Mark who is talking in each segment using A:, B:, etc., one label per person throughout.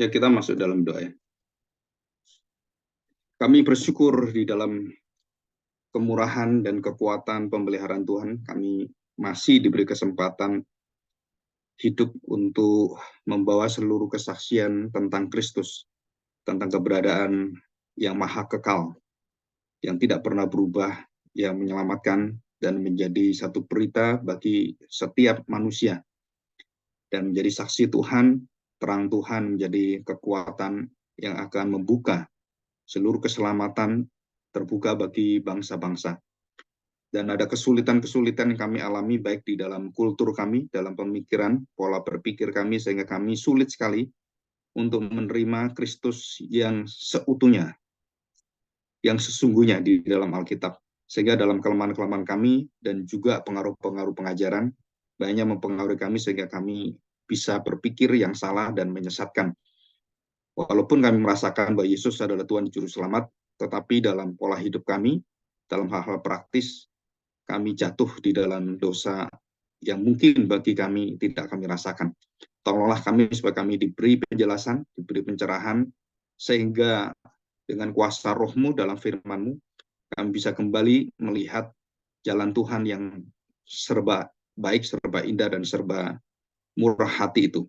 A: Ya, kita masuk dalam doa ya. Kami bersyukur di dalam kemurahan dan kekuatan pemeliharaan Tuhan, kami masih diberi kesempatan hidup untuk membawa seluruh kesaksian tentang Kristus, tentang keberadaan yang maha kekal, yang tidak pernah berubah, yang menyelamatkan dan menjadi satu berita bagi setiap manusia, dan menjadi saksi Tuhan, terang Tuhan menjadi kekuatan yang akan membuka seluruh keselamatan terbuka bagi bangsa-bangsa. Dan ada kesulitan-kesulitan yang kami alami baik di dalam kultur kami, dalam pemikiran, pola berpikir kami, sehingga kami sulit sekali untuk menerima Kristus yang seutuhnya, yang sesungguhnya di dalam Alkitab. Sehingga dalam kelemahan-kelemahan kami dan juga pengaruh-pengaruh pengajaran, banyak mempengaruhi kami sehingga kami bisa berpikir yang salah dan menyesatkan. Walaupun kami merasakan bahwa Yesus adalah Tuhan Juru Selamat, tetapi dalam pola hidup kami, dalam hal-hal praktis, kami jatuh di dalam dosa yang mungkin bagi kami tidak kami rasakan. Tolonglah kami supaya kami diberi penjelasan, diberi pencerahan, sehingga dengan kuasa roh-Mu dalam firman-Mu, kami bisa kembali melihat jalan Tuhan yang serba baik, serba indah, dan serba murah hati itu.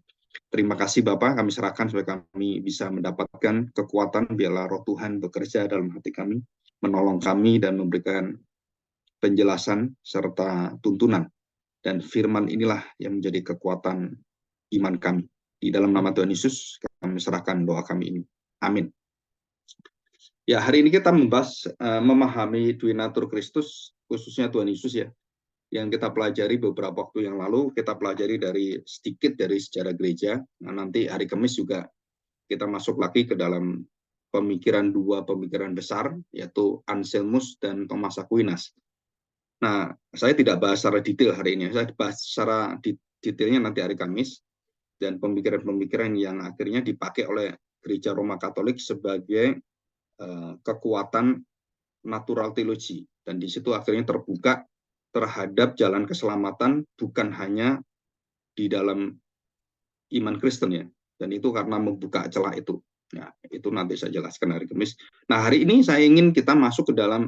A: Terima kasih Bapak, kami serahkan supaya kami bisa mendapatkan kekuatan, biarlah roh Tuhan bekerja dalam hati kami, menolong kami dan memberikan penjelasan serta tuntunan. Dan firman inilah yang menjadi kekuatan iman kami. Di dalam nama Tuhan Yesus, kami serahkan doa kami ini. Amin. Ya, hari ini kita membahas memahami dui natur Kristus, khususnya Tuhan Yesus ya, yang kita pelajari beberapa waktu yang lalu, kita pelajari sedikit dari sejarah gereja. Nah, nanti hari Kamis juga kita masuk lagi ke dalam dua pemikiran besar, yaitu Anselmus dan Thomas Aquinas. Nah, saya tidak bahas secara detail hari ini, saya bahas secara detailnya nanti hari Kamis, dan pemikiran-pemikiran yang akhirnya dipakai oleh Gereja Roma Katolik sebagai kekuatan natural theology, dan di situ akhirnya terbuka terhadap jalan keselamatan bukan hanya di dalam iman Kristen ya, dan itu karena membuka celah itu. Nah, itu nanti saya jelaskan hari Kamis. Nah, hari ini saya ingin kita masuk ke dalam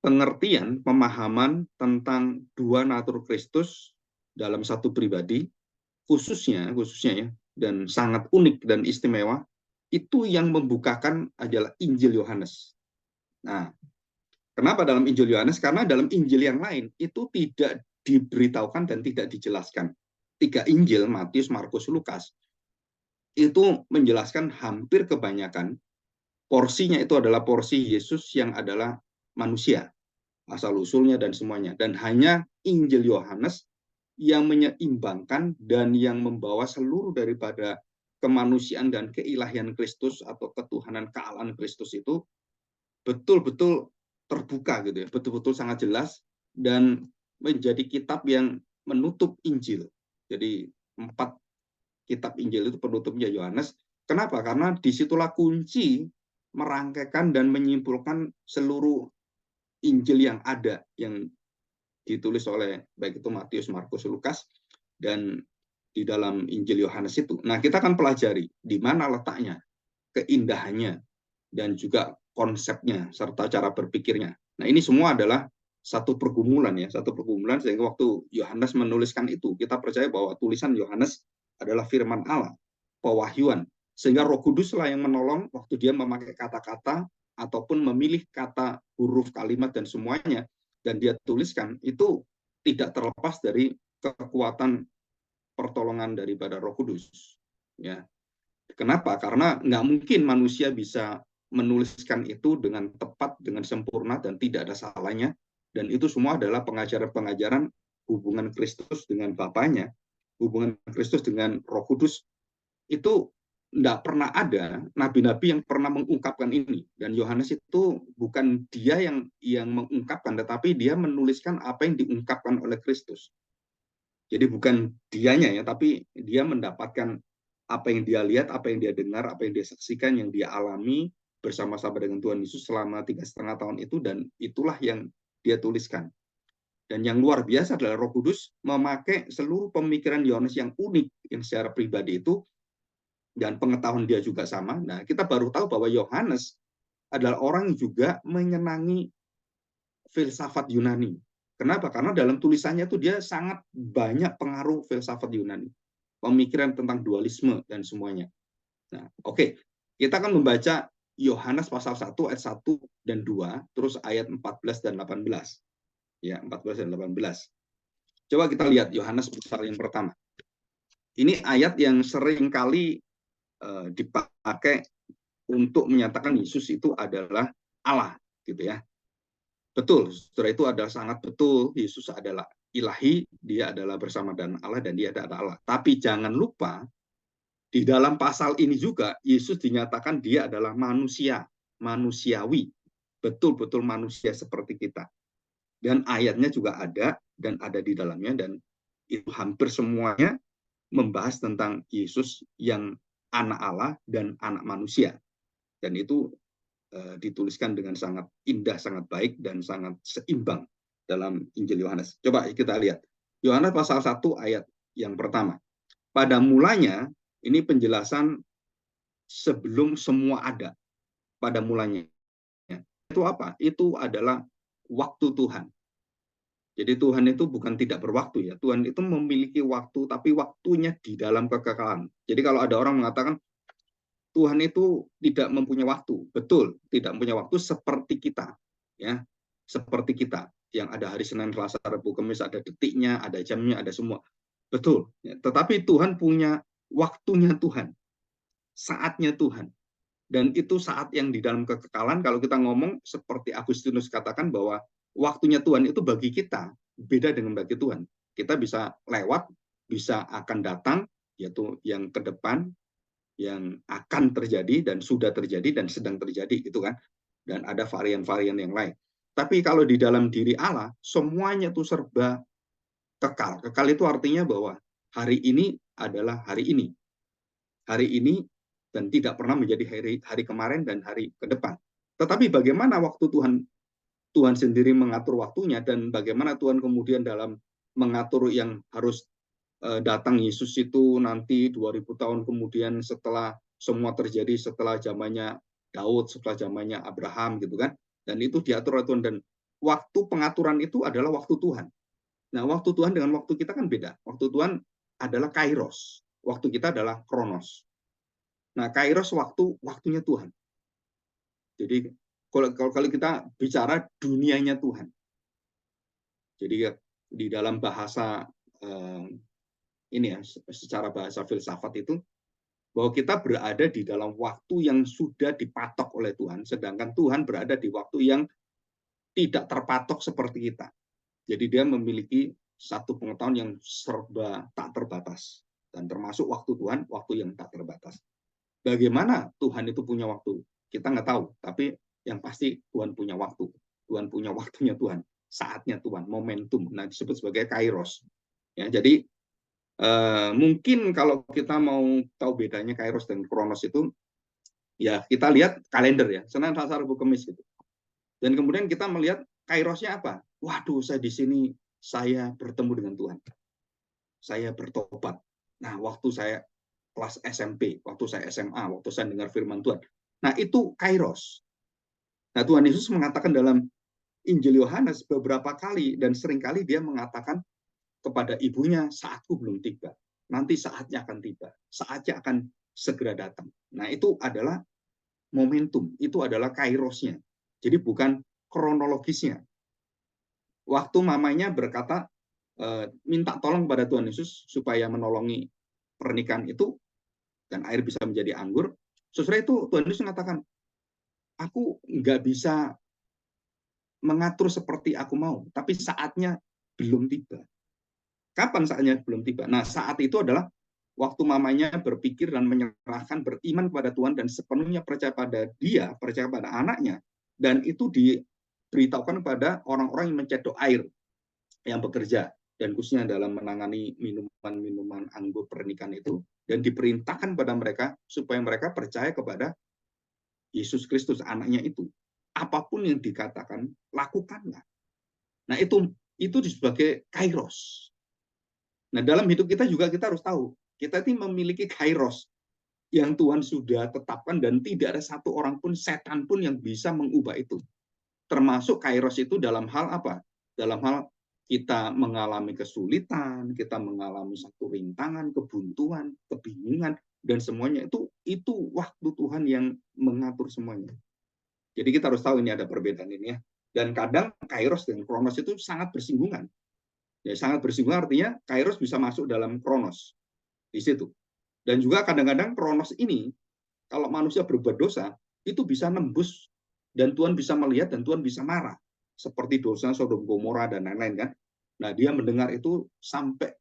A: pengertian, pemahaman tentang dua natur Kristus dalam satu pribadi, khususnya ya, dan sangat unik dan istimewa, itu yang membukakan adalah Injil Yohanes. Nah, kenapa dalam Injil Yohanes? Karena dalam Injil yang lain itu tidak diberitahukan dan tidak dijelaskan. Tiga Injil, Matius, Markus, Lukas, itu menjelaskan hampir kebanyakan porsinya itu adalah porsi Yesus yang adalah manusia, asal-usulnya dan semuanya. Dan hanya Injil Yohanes yang menyeimbangkan dan yang membawa seluruh daripada kemanusiaan dan keilahian Kristus atau ketuhanan kealahan Kristus itu betul-betul terbuka gitu ya, betul-betul sangat jelas, dan menjadi kitab yang menutup Injil. Jadi 4 kitab Injil itu penutupnya Yohanes. Kenapa? Karena disitulah kunci merangkaikan dan menyimpulkan seluruh Injil yang ada, yang ditulis oleh baik itu Matius, Markus, Lukas, dan di dalam Injil Yohanes itu. Nah, kita akan pelajari di mana letaknya, keindahannya, dan juga konsepnya serta cara berpikirnya. Nah, ini semua adalah satu pergumulan ya, satu pergumulan, sehingga waktu Yohanes menuliskan itu, kita percaya bahwa tulisan Yohanes adalah firman Allah, pewahyuan, sehingga Roh Kudus lah yang menolong waktu dia memakai kata-kata ataupun memilih kata, huruf, kalimat, dan semuanya, dan dia tuliskan, itu tidak terlepas dari kekuatan pertolongan daripada Roh Kudus. Ya, kenapa? Karena nggak mungkin manusia bisa menuliskan itu dengan tepat, dengan sempurna, dan tidak ada salahnya. Dan itu semua adalah pengajaran-pengajaran hubungan Kristus dengan Bapaknya, hubungan Kristus dengan Roh Kudus. Itu tidak pernah ada nabi-nabi yang pernah mengungkapkan ini. Dan Yohanes itu bukan dia yang mengungkapkan, tetapi dia menuliskan apa yang diungkapkan oleh Kristus. Jadi bukan dianya ya, tapi dia mendapatkan apa yang dia lihat, apa yang dia dengar, apa yang dia saksikan, yang dia alami bersama-sama dengan Tuhan Yesus selama 3,5 tahun itu, dan itulah yang dia tuliskan. Dan yang luar biasa adalah Roh Kudus memakai seluruh pemikiran Yohanes yang unik, yang secara pribadi itu dan pengetahuan dia juga sama. Nah, kita baru tahu bahwa Yohanes adalah orang yang juga menyenangi filsafat Yunani. Kenapa? Karena dalam tulisannya itu dia sangat banyak pengaruh filsafat Yunani, pemikiran tentang dualisme dan semuanya. Nah, oke. Kita akan membaca Yohanes pasal 1 ayat 1 dan 2, terus ayat 14 dan 18. Ya, 14 dan 18. Coba kita lihat Yohanes pasal yang pertama. Ini ayat yang sering kali dipakai untuk menyatakan Yesus itu adalah Allah, gitu ya. Betul, setelah itu adalah sangat betul, Yesus adalah ilahi, dia adalah bersama dengan Allah dan dia adalah Allah. Tapi jangan lupa, di dalam pasal ini juga Yesus dinyatakan dia adalah manusia, manusiawi, betul-betul manusia seperti kita. Dan ayatnya juga ada dan ada di dalamnya, dan itu hampir semuanya membahas tentang Yesus yang anak Allah dan anak manusia. Dan itu dituliskan dengan sangat indah, sangat baik, dan sangat seimbang dalam Injil Yohanes. Coba kita lihat. Yohanes pasal 1 ayat yang pertama. Pada mulanya, ini penjelasan sebelum semua ada. Pada mulanya. Itu apa? Itu adalah waktu Tuhan. Jadi Tuhan itu bukan tidak berwaktu ya. Tuhan itu memiliki waktu, tapi waktunya di dalam kekekalan. Jadi kalau ada orang mengatakan, Tuhan itu tidak mempunyai waktu. Betul, tidak mempunyai waktu seperti kita. Ya, seperti kita. Yang ada hari Senin, Selasa, Rabu, Kamis, ada detiknya, ada jamnya, ada semua. Betul. Ya, tetapi Tuhan punya waktunya Tuhan. Saatnya Tuhan. Dan itu saat yang di dalam kekekalan, kalau kita ngomong seperti Agustinus katakan bahwa waktunya Tuhan itu bagi kita beda dengan bagi Tuhan. Kita bisa lewat, bisa akan datang, yaitu yang ke depan, yang akan terjadi dan sudah terjadi dan sedang terjadi gitu kan, dan ada varian-varian yang lain. Tapi kalau di dalam diri Allah semuanya itu serba kekal. Kekal itu artinya bahwa hari ini adalah hari ini dan tidak pernah menjadi hari kemarin dan hari ke depan. Tetapi bagaimana waktu Tuhan sendiri mengatur waktunya, dan bagaimana Tuhan kemudian dalam mengatur yang harus datang Yesus itu nanti 2000 tahun kemudian setelah semua terjadi, setelah zamannya Daud, setelah zamannya Abraham gitu kan. Dan itu diatur oleh Tuhan, dan waktu pengaturan itu adalah waktu Tuhan. Nah, waktu Tuhan dengan waktu kita kan beda. Waktu Tuhan adalah kairos, waktu kita adalah kronos. Nah, kairos waktunya Tuhan. Jadi kalau kita bicara dunianya Tuhan. Jadi di dalam bahasa ini ya, secara bahasa filsafat itu, bahwa kita berada di dalam waktu yang sudah dipatok oleh Tuhan, sedangkan Tuhan berada di waktu yang tidak terpatok seperti kita. Jadi dia memiliki satu pengetahuan yang serba tak terbatas, dan termasuk waktu Tuhan, waktu yang tak terbatas. Bagaimana Tuhan itu punya waktu? Kita nggak tahu, tapi yang pasti Tuhan punya waktu. Tuhan punya waktunya Tuhan, saatnya Tuhan, momentum. Nah, disebut sebagai kairos. Ya, jadi mungkin kalau kita mau tahu bedanya kairos dan kronos itu, ya kita lihat kalender ya, Senin, Selasa, Rabu, Kamis gitu. Dan kemudian kita melihat kairosnya apa? Waduh, saya di sini saya bertemu dengan Tuhan. Saya bertobat. Nah, waktu saya kelas SMP, waktu saya SMA, waktu saya dengar firman Tuhan. Nah, itu kairos. Nah, Tuhan Yesus mengatakan dalam Injil Yohanes beberapa kali, dan seringkali dia mengatakan kepada ibunya, saatku belum tiba. Nanti saatnya akan tiba. Saatnya akan segera datang. Nah, itu adalah momentum. Itu adalah kairosnya. Jadi bukan kronologisnya. Waktu mamanya berkata, minta tolong kepada Tuhan Yesus supaya menolongi pernikahan itu, dan air bisa menjadi anggur. Sesudah itu Tuhan Yesus mengatakan, aku nggak bisa mengatur seperti aku mau, tapi saatnya belum tiba. Kapan saatnya belum tiba? Nah, saat itu adalah waktu mamanya berpikir dan menyerahkan, beriman kepada Tuhan dan sepenuhnya percaya pada dia, percaya pada anaknya, dan itu diberitahukan kepada orang-orang yang mencedok air yang bekerja, dan khususnya dalam menangani minuman-minuman anggur pernikahan itu, dan diperintahkan pada mereka supaya mereka percaya kepada Yesus Kristus, anaknya itu. Apapun yang dikatakan, lakukanlah. Nah, itu sebagai kairos. Nah, dalam hidup kita juga kita harus tahu, kita ini memiliki kairos. yang Tuhan sudah tetapkan, dan tidak ada satu orang pun, setan pun yang bisa mengubah itu. Termasuk kairos itu dalam hal apa? Dalam hal kita mengalami kesulitan, kita mengalami satu rintangan, kebuntuan, kebingungan, dan semuanya itu waktu Tuhan yang mengatur semuanya. Jadi kita harus tahu ini ada perbedaan ini ya. Dan kadang kairos dan kronos itu sangat bersinggungan. Ya, sangat bersinggungan artinya kairos bisa masuk dalam kronos di situ. Dan juga kadang-kadang kronos ini, kalau manusia berbuat dosa, itu bisa nembus, dan Tuhan bisa melihat, dan Tuhan bisa marah. Seperti dosa Sodom Gomora dan lain-lain kan. Nah, dia mendengar itu sampai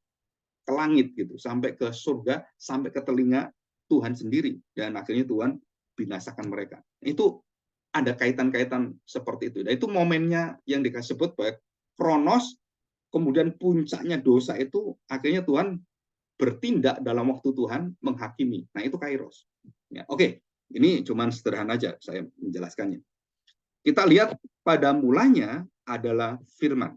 A: ke langit gitu, sampai ke surga, sampai ke telinga Tuhan sendiri, dan akhirnya Tuhan binasakan mereka. Itu ada kaitan-kaitan seperti itu. Nah, itu momennya yang disebut baik kronos, kemudian puncaknya dosa itu akhirnya Tuhan bertindak dalam waktu Tuhan menghakimi. Nah, itu kairos. Ya, oke, ini cuma sederhana aja saya menjelaskannya. Kita lihat pada mulanya adalah firman.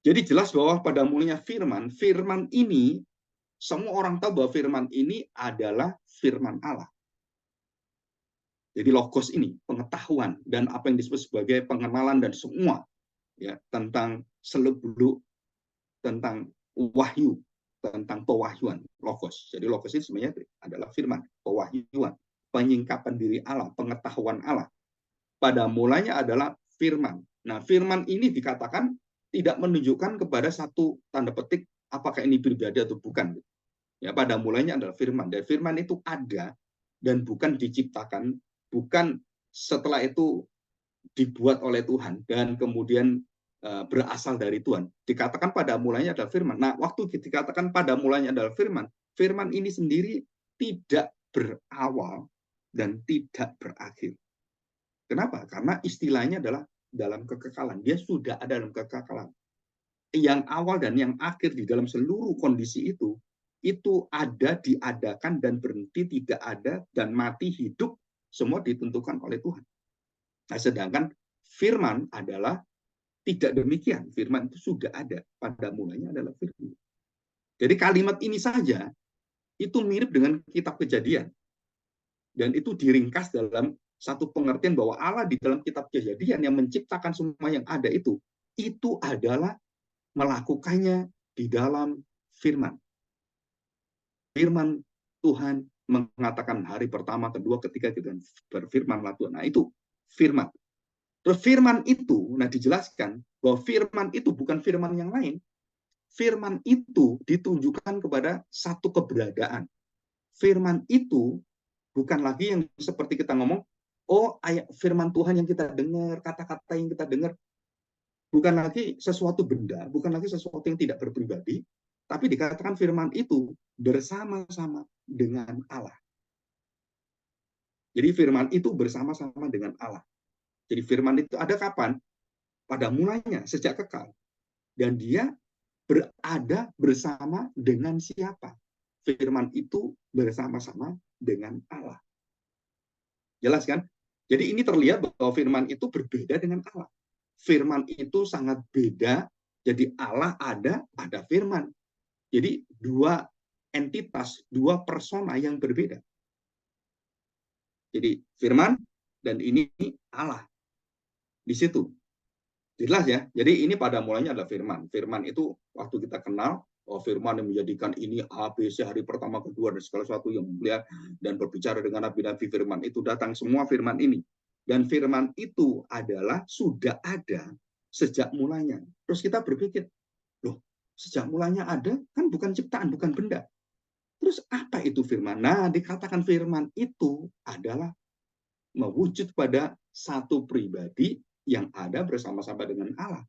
A: Jadi jelas bahwa pada mulanya firman, firman ini semua orang tahu bahwa firman ini adalah firman Allah. Jadi logos ini, pengetahuan dan apa yang disebut sebagai pengenalan dan semua ya tentang seluk-beluk, tentang wahyu, tentang pewahyuan, logos. Jadi logos ini sebenarnya adalah firman, pewahyuan, penyingkapan diri Allah, pengetahuan Allah. Pada mulanya adalah firman. Nah, firman ini dikatakan tidak menunjukkan kepada satu tanda petik apakah ini pribadi atau bukan. Ya, pada mulanya adalah firman. Dan firman itu ada dan bukan diciptakan, bukan setelah itu dibuat oleh Tuhan dan kemudian berasal dari Tuhan. Dikatakan pada mulanya adalah firman. Nah, waktu dikatakan pada mulanya adalah firman, firman ini sendiri tidak berawal dan tidak berakhir. Kenapa? Karena istilahnya adalah dalam kekekalan. Dia sudah ada dalam kekekalan. Yang awal dan yang akhir di dalam seluruh kondisi itu ada, diadakan, dan berhenti, tidak ada, dan mati, hidup, semua ditentukan oleh Tuhan. Nah, sedangkan firman adalah tidak demikian. Firman itu sudah ada. Pada mulanya adalah firman. Jadi kalimat ini saja itu mirip dengan kitab Kejadian. Dan itu diringkas dalam satu pengertian bahwa Allah di dalam kitab Kejadian yang menciptakan semua yang ada itu adalah melakukannya di dalam firman. Firman Tuhan mengatakan hari pertama, kedua, ketiga, dan berfirmanlah Tuhan. Nah, itu firman. Terus firman itu, nah dijelaskan bahwa firman itu bukan firman yang lain. Firman itu ditunjukkan kepada satu keberadaan. Firman itu bukan lagi yang seperti kita ngomong, oh ayat firman Tuhan yang kita dengar, kata-kata yang kita dengar, bukan lagi sesuatu benda, bukan lagi sesuatu yang tidak berpribadi, tapi dikatakan firman itu bersama-sama dengan Allah. Jadi firman itu bersama-sama dengan Allah. Jadi firman itu ada kapan? Pada mulanya, sejak kekal. Dan dia berada bersama dengan siapa? Firman itu bersama-sama dengan Allah. Jelas kan? Jadi ini terlihat bahwa firman itu berbeda dengan Allah. Firman itu sangat beda. Jadi Allah ada firman. Jadi dua entitas, dua persona yang berbeda. Jadi firman dan ini Allah. Di situ. Jelas ya. Jadi ini pada mulanya adalah firman. Firman itu waktu kita kenal, oh firman yang menjadikan ini A, B, C, hari pertama, kedua, dan segala sesuatu yang mulia, dan berbicara dengan nabi-nabi, firman itu datang semua firman ini. Dan firman itu adalah sudah ada sejak mulanya. Terus kita berpikir, loh sejak mulanya ada, kan bukan ciptaan, bukan benda. Terus apa itu firman? Nah, dikatakan firman itu adalah mewujud pada satu pribadi yang ada bersama-sama dengan Allah.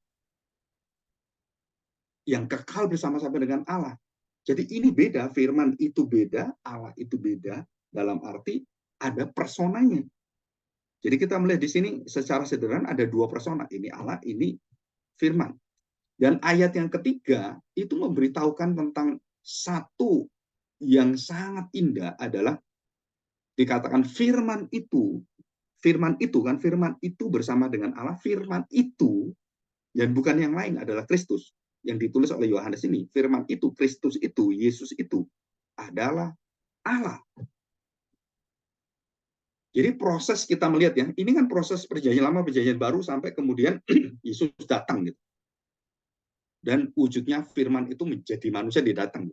A: Yang kekal bersama-sama dengan Allah. Jadi ini beda, firman itu beda, Allah itu beda, dalam arti ada personanya. Jadi kita melihat di sini secara sederhana ada dua persona, ini Allah, ini firman. Dan ayat yang ketiga itu memberitahukan tentang satu yang sangat indah adalah dikatakan firman itu kan, firman itu bersama dengan Allah, firman itu, dan bukan yang lain adalah Kristus. Yang ditulis oleh Yohanes ini, firman itu, Kristus itu, Yesus itu adalah Allah. Jadi proses kita melihat ya, ini kan proses perjanjian lama, perjanjian baru sampai kemudian Yesus datang gitu. Dan wujudnya firman itu menjadi manusia, dia datang.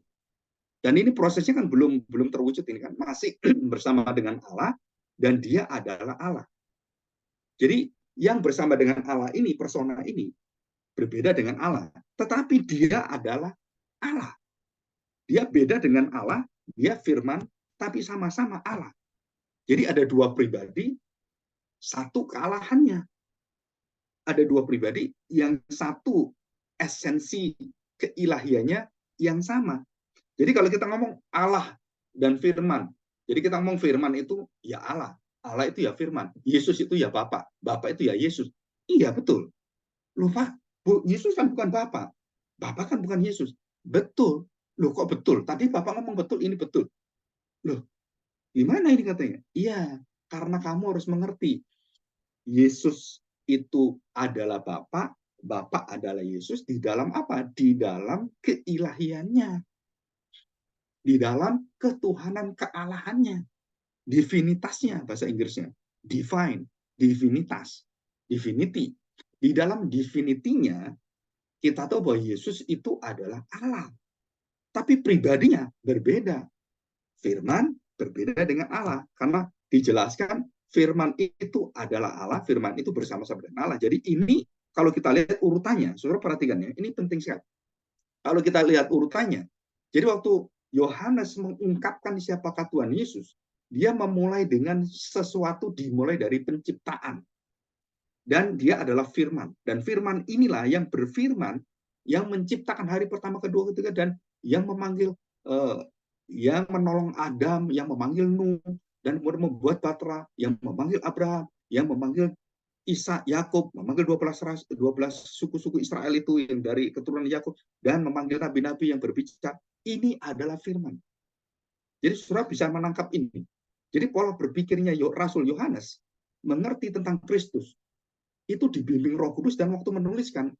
A: Dan ini prosesnya kan belum terwujud, ini kan masih bersama dengan Allah dan dia adalah Allah. Jadi yang bersama dengan Allah ini, persona ini berbeda dengan Allah, tetapi dia adalah Allah. Dia beda dengan Allah, dia firman, tapi sama-sama Allah. Jadi ada dua pribadi, satu kealahannya. Ada dua pribadi, yang satu esensi keilahiannya yang sama. Jadi kalau kita ngomong Allah dan firman, jadi kita ngomong firman itu ya Allah, Allah itu ya firman, Yesus itu ya Bapa, Bapa itu ya Yesus. Iya betul. Loh Pak, Yesus kan bukan Bapa, Bapa kan bukan Yesus. Betul. Loh kok betul? Tadi Bapak ngomong betul, ini betul. Loh, gimana ini katanya? Iya, karena kamu harus mengerti. Yesus itu adalah Bapa, Bapa adalah Yesus di dalam apa? Di dalam keilahiannya. Di dalam ketuhanan kealahannya. Divinitasnya, bahasa Inggrisnya. Divine, divinitas, divinity. Di dalam divinity-nya, kita tahu bahwa Yesus itu adalah Allah. Tapi pribadinya berbeda. Firman berbeda dengan Allah. Karena dijelaskan firman itu adalah Allah, firman itu bersama-sama dengan Allah. Jadi ini kalau kita lihat urutannya, saudara perhatikan ya, ini penting sekali. Kalau kita lihat urutannya, jadi waktu Yohanes mengungkapkan siapakah Tuhan Yesus, dia memulai dengan sesuatu dimulai dari penciptaan. Dan dia adalah firman. Dan firman inilah yang berfirman, yang menciptakan hari pertama, kedua, ketiga, dan yang memanggil, yang menolong Adam, yang memanggil Nuh, dan kemudian membuat Batra, yang memanggil Abraham, yang memanggil Isa, Yakub, memanggil 12 suku-suku Israel itu yang dari keturunan Yakub, dan memanggil nabi-nabi yang berbicara. Ini adalah firman. Jadi saudara bisa menangkap ini. Jadi pola berpikirnya Rasul Yohanes mengerti tentang Kristus itu dibimbing Roh Kudus, dan waktu menuliskan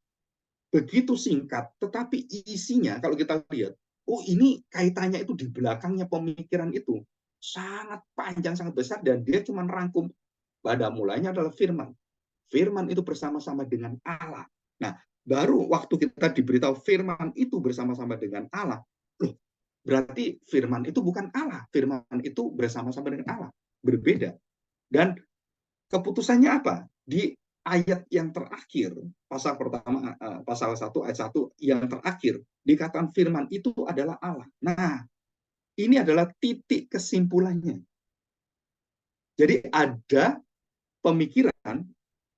A: begitu singkat, tetapi isinya kalau kita lihat, oh ini kaitannya itu di belakangnya pemikiran itu sangat panjang, sangat besar, dan dia cuma rangkum pada mulanya adalah firman. Firman itu bersama-sama dengan Allah. Nah, baru waktu kita diberitahu firman itu bersama-sama dengan Allah, loh, berarti firman itu bukan Allah, firman itu bersama-sama dengan Allah, berbeda. Dan keputusannya apa? Di ayat yang terakhir, pasal pertama, pasal 1 ayat 1 yang terakhir, dikatakan firman itu adalah Allah. Nah, ini adalah titik kesimpulannya. Jadi ada pemikiran,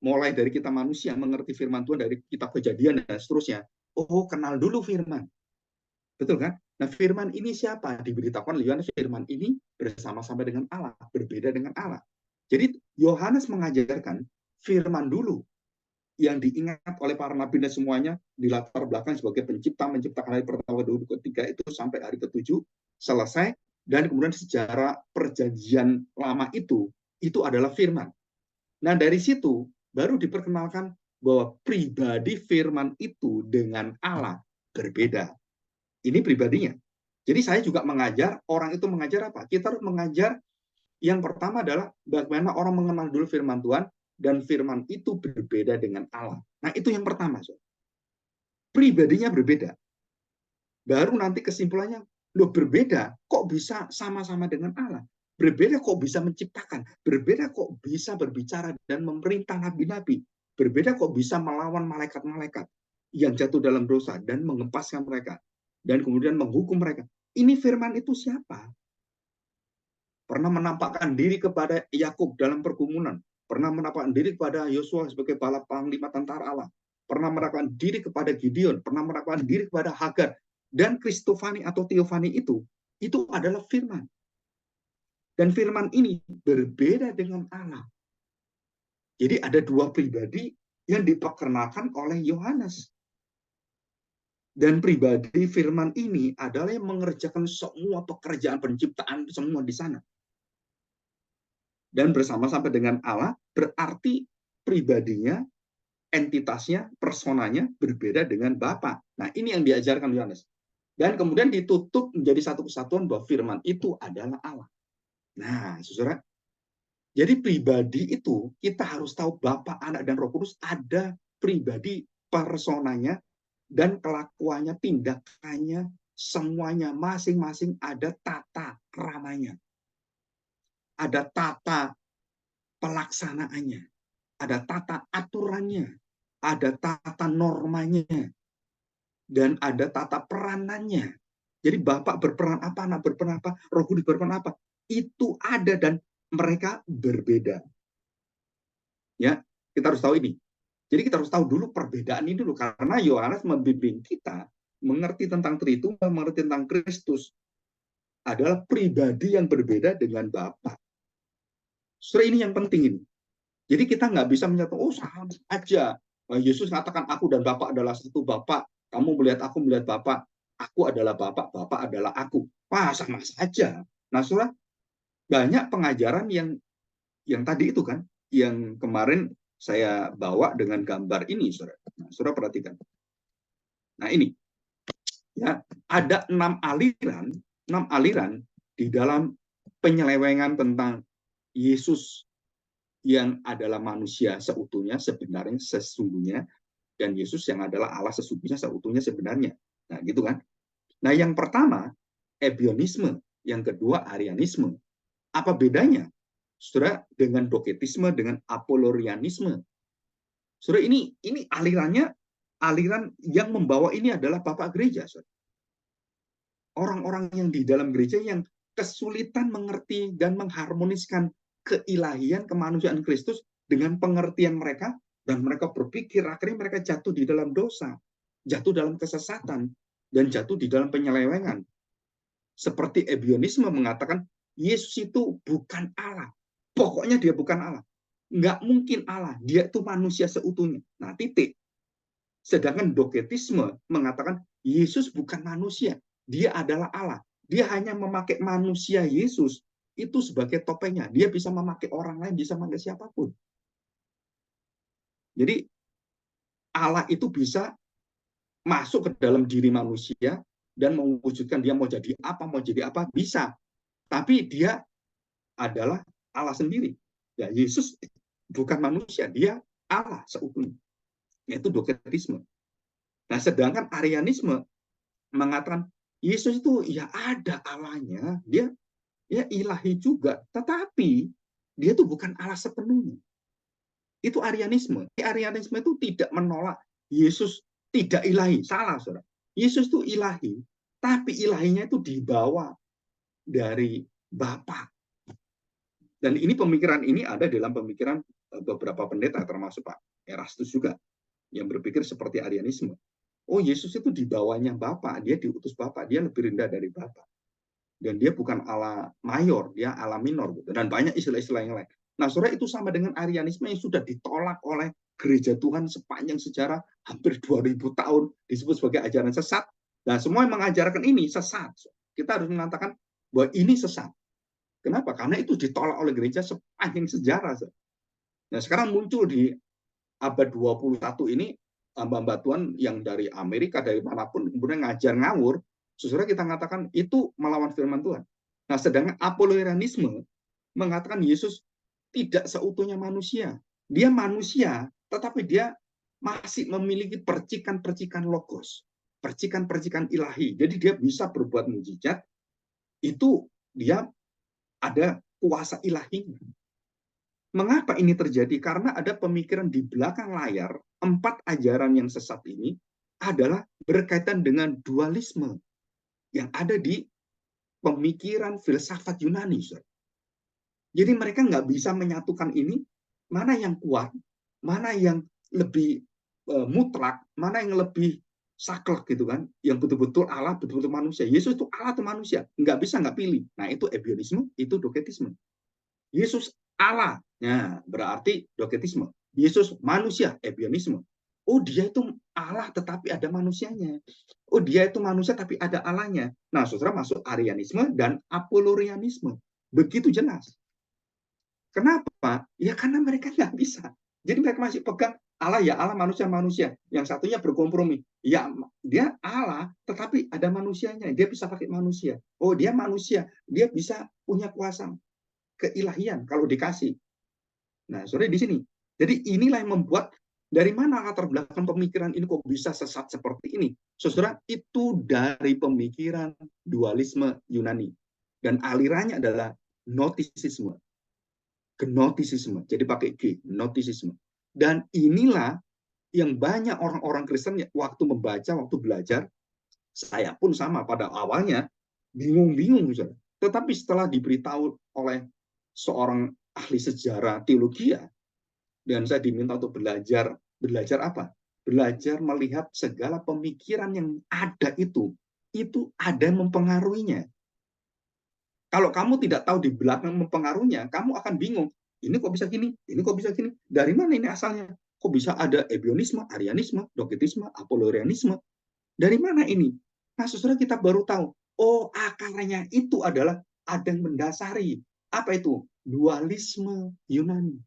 A: mulai dari kita manusia mengerti firman Tuhan dari kitab Kejadian dan seterusnya. Oh, kenal dulu firman. Betul kan? Nah, firman ini siapa? Diberitakan Yohanes, firman ini bersama-sama dengan Allah, berbeda dengan Allah. Jadi Yohanes mengajarkan firman dulu yang diingat oleh para nabi dan semuanya di latar belakang sebagai pencipta, menciptakan hari pertama, kedua, ketiga itu sampai hari ketujuh selesai, dan kemudian sejarah perjanjian lama itu adalah firman. Nah, dari situ baru diperkenalkan bahwa pribadi firman itu dengan Allah berbeda. Ini pribadinya. Jadi saya juga mengajar, orang itu mengajar apa? Kita harus mengajar yang pertama adalah bagaimana orang mengenal dulu firman Tuhan, dan firman itu berbeda dengan Allah. Nah, itu yang pertama. So. Pribadinya berbeda. Baru nanti kesimpulannya, loh berbeda, kok bisa sama-sama dengan Allah? Berbeda kok bisa menciptakan? Berbeda kok bisa berbicara dan memerintah nabi-nabi? Berbeda kok bisa melawan malaikat-malaikat yang jatuh dalam dosa dan mengempaskan mereka dan kemudian menghukum mereka? Ini firman itu siapa? Pernah menampakkan diri kepada Yakub dalam pergumulan, pernah menampakkan diri kepada Yosua sebagai kepala panglima tentara Allah, pernah menampakkan diri kepada Gideon, pernah menampakkan diri kepada Hagar, dan Kristofani atau Teofani itu adalah firman. Dan firman ini berbeda dengan Allah. Jadi ada dua pribadi yang diperkenalkan oleh Yohanes. Dan pribadi firman ini adalah yang mengerjakan semua pekerjaan penciptaan semua di sana. Dan bersama-sama dengan Allah berarti pribadinya, entitasnya, personanya berbeda dengan Bapa. Nah, ini yang diajarkan Yohanes. Dan kemudian ditutup menjadi satu kesatuan bahwa firman itu adalah Allah. Nah, saudara, jadi pribadi itu kita harus tahu Bapa, Anak, dan Roh Kudus ada pribadi personanya dan kelakuannya, tindakannya, semuanya masing-masing ada tata keramanya. Ada tata pelaksanaannya, ada tata aturannya, ada tata normanya, dan ada tata peranannya. Jadi Bapak berperan apa, Anak berperan apa, Roh Kudus berperan apa, itu ada dan mereka berbeda. Ya, kita harus tahu ini. Jadi kita harus tahu dulu perbedaan ini dulu, karena Yohanes membimbing kita mengerti tentang Tritunggal, mengerti tentang Kristus adalah pribadi yang berbeda dengan Bapa. Saudara, ini yang penting ini. Jadi kita nggak bisa menyatakan, oh sama aja. Yesus katakan aku dan Bapa adalah satu Bapa. Kamu melihat aku melihat Bapa. Aku adalah Bapa, Bapa adalah aku. Wah, sama saja. Nah, saudara, banyak pengajaran yang tadi itu kan, yang kemarin saya bawa dengan gambar ini, saudara. Nah, saudara perhatikan. Nah, ini ya, ada 6 aliran di dalam penyelewengan tentang Yesus yang adalah manusia seutuhnya, sebenarnya, sesungguhnya, dan Yesus yang adalah Allah sesungguhnya, seutuhnya, sebenarnya. Nah, gitu kan. Nah, yang pertama, ebionisme. Yang kedua, arianisme. Apa bedanya, saudara, dengan doketisme, dengan apolorianisme? Saudara, ini alirannya, aliran yang membawa ini adalah Bapak Gereja, saudara. Orang-orang yang di dalam gereja yang kesulitan mengerti dan mengharmoniskan keilahian, kemanusiaan Kristus dengan pengertian mereka, dan mereka berpikir akhirnya mereka jatuh di dalam dosa, jatuh dalam kesesatan, dan jatuh di dalam penyelewengan. Seperti ebionisme mengatakan Yesus itu bukan Allah, pokoknya dia bukan Allah, nggak mungkin Allah, dia itu manusia seutuhnya. Nah, titik. Sedangkan doketisme mengatakan Yesus bukan manusia, dia adalah Allah. Dia hanya memakai manusia Yesus itu sebagai topengnya. Dia bisa memakai orang lain, bisa memakai siapapun. Jadi Allah itu bisa masuk ke dalam diri manusia dan mewujudkan dia mau jadi apa, bisa. Tapi dia adalah Allah sendiri. Ya, Yesus bukan manusia, dia Allah seutuhnya. Yaitu doketisme. Nah, sedangkan arianisme mengatakan Yesus itu ya ada Allahnya, dia ya ilahi juga, tetapi dia itu bukan Allah sepenuhnya. Itu arianisme. Arianisme itu tidak menolak Yesus tidak ilahi, salah, saudara. Yesus itu ilahi, tapi ilahinya itu dibawa dari Bapa. Dan ini pemikiran ini ada dalam pemikiran beberapa pendeta, termasuk Pak Erastus juga, yang berpikir seperti arianisme. Oh, Yesus itu di bawahnya Bapa, dia diutus Bapa, dia lebih rendah dari Bapa. Dan dia bukan Allah mayor, dia Allah minor. Gitu. Dan banyak istilah-istilah yang lain. Nah, saudara, itu sama dengan arianisme yang sudah ditolak oleh gereja Tuhan sepanjang sejarah hampir 2000 tahun, disebut sebagai ajaran sesat. Nah, semua yang mengajarkan ini sesat. Kita harus mengatakan bahwa ini sesat. Kenapa? Karena itu ditolak oleh gereja sepanjang sejarah. Nah, sekarang muncul di abad 21 ini hamba-hamba Tuhan yang dari Amerika, dari manapun, kemudian ngajar ngawur, saudara, kita mengatakan itu melawan firman Tuhan. Nah, sedangkan apolorianisme mengatakan Yesus tidak seutuhnya manusia. Dia manusia, tetapi dia masih memiliki percikan-percikan logos, percikan-percikan ilahi. Jadi dia bisa berbuat mujizat, itu dia ada kuasa ilahinya. Mengapa ini terjadi? Karena ada pemikiran di belakang layar, 4 ajaran yang sesat ini adalah berkaitan dengan dualisme yang ada di pemikiran filsafat Yunani. Jadi mereka nggak bisa menyatukan ini, mana yang kuat, mana yang lebih mutlak, mana yang lebih saklek gitu kan, yang betul-betul Allah, betul-betul manusia. Yesus itu Allah atau manusia? Nggak bisa, nggak pilih. Nah, itu ebionisme, itu doketisme. Yesus Allah, nah berarti doketisme. Yesus manusia, ebionisme. Oh, dia itu Allah tetapi ada manusianya. Oh, dia itu manusia tapi ada Allahnya. Nah, saudara, masuk arianisme dan apolorianisme. Begitu jelas. Kenapa? Ya karena mereka nggak bisa. Jadi mereka masih pegang Allah ya Allah, manusia manusia. Yang satunya berkompromi. Ya, dia Allah, tetapi ada manusianya. Dia bisa pakai manusia. Oh, dia manusia. Dia bisa punya kuasa keilahian kalau dikasih. Nah, sore di sini. Jadi inilah yang membuat dari mana latar belakang pemikiran ini kok bisa sesat seperti ini. Saudara, itu dari pemikiran dualisme Yunani. Dan alirannya adalah gnostisisme. Gnostisisme. Jadi pakai G, gnostisisme. Dan inilah yang banyak orang-orang Kristen waktu membaca, waktu belajar, saya pun sama pada awalnya bingung-bingung, tetapi setelah diberitahu oleh seorang ahli sejarah teologi, dan saya diminta untuk belajar apa? Belajar melihat segala pemikiran yang ada itu ada yang mempengaruhinya. Kalau kamu tidak tahu di belakang mempengaruhinya, kamu akan bingung. Ini kok bisa gini? Ini kok bisa gini? Dari mana ini asalnya? Kok bisa ada ebionisme, arianisme, doketisme, apolorianisme? Dari mana ini? Nah, saudara, kita baru tahu. Oh, akarnya itu adalah ada yang mendasari. Apa itu? Dualisme Yunani.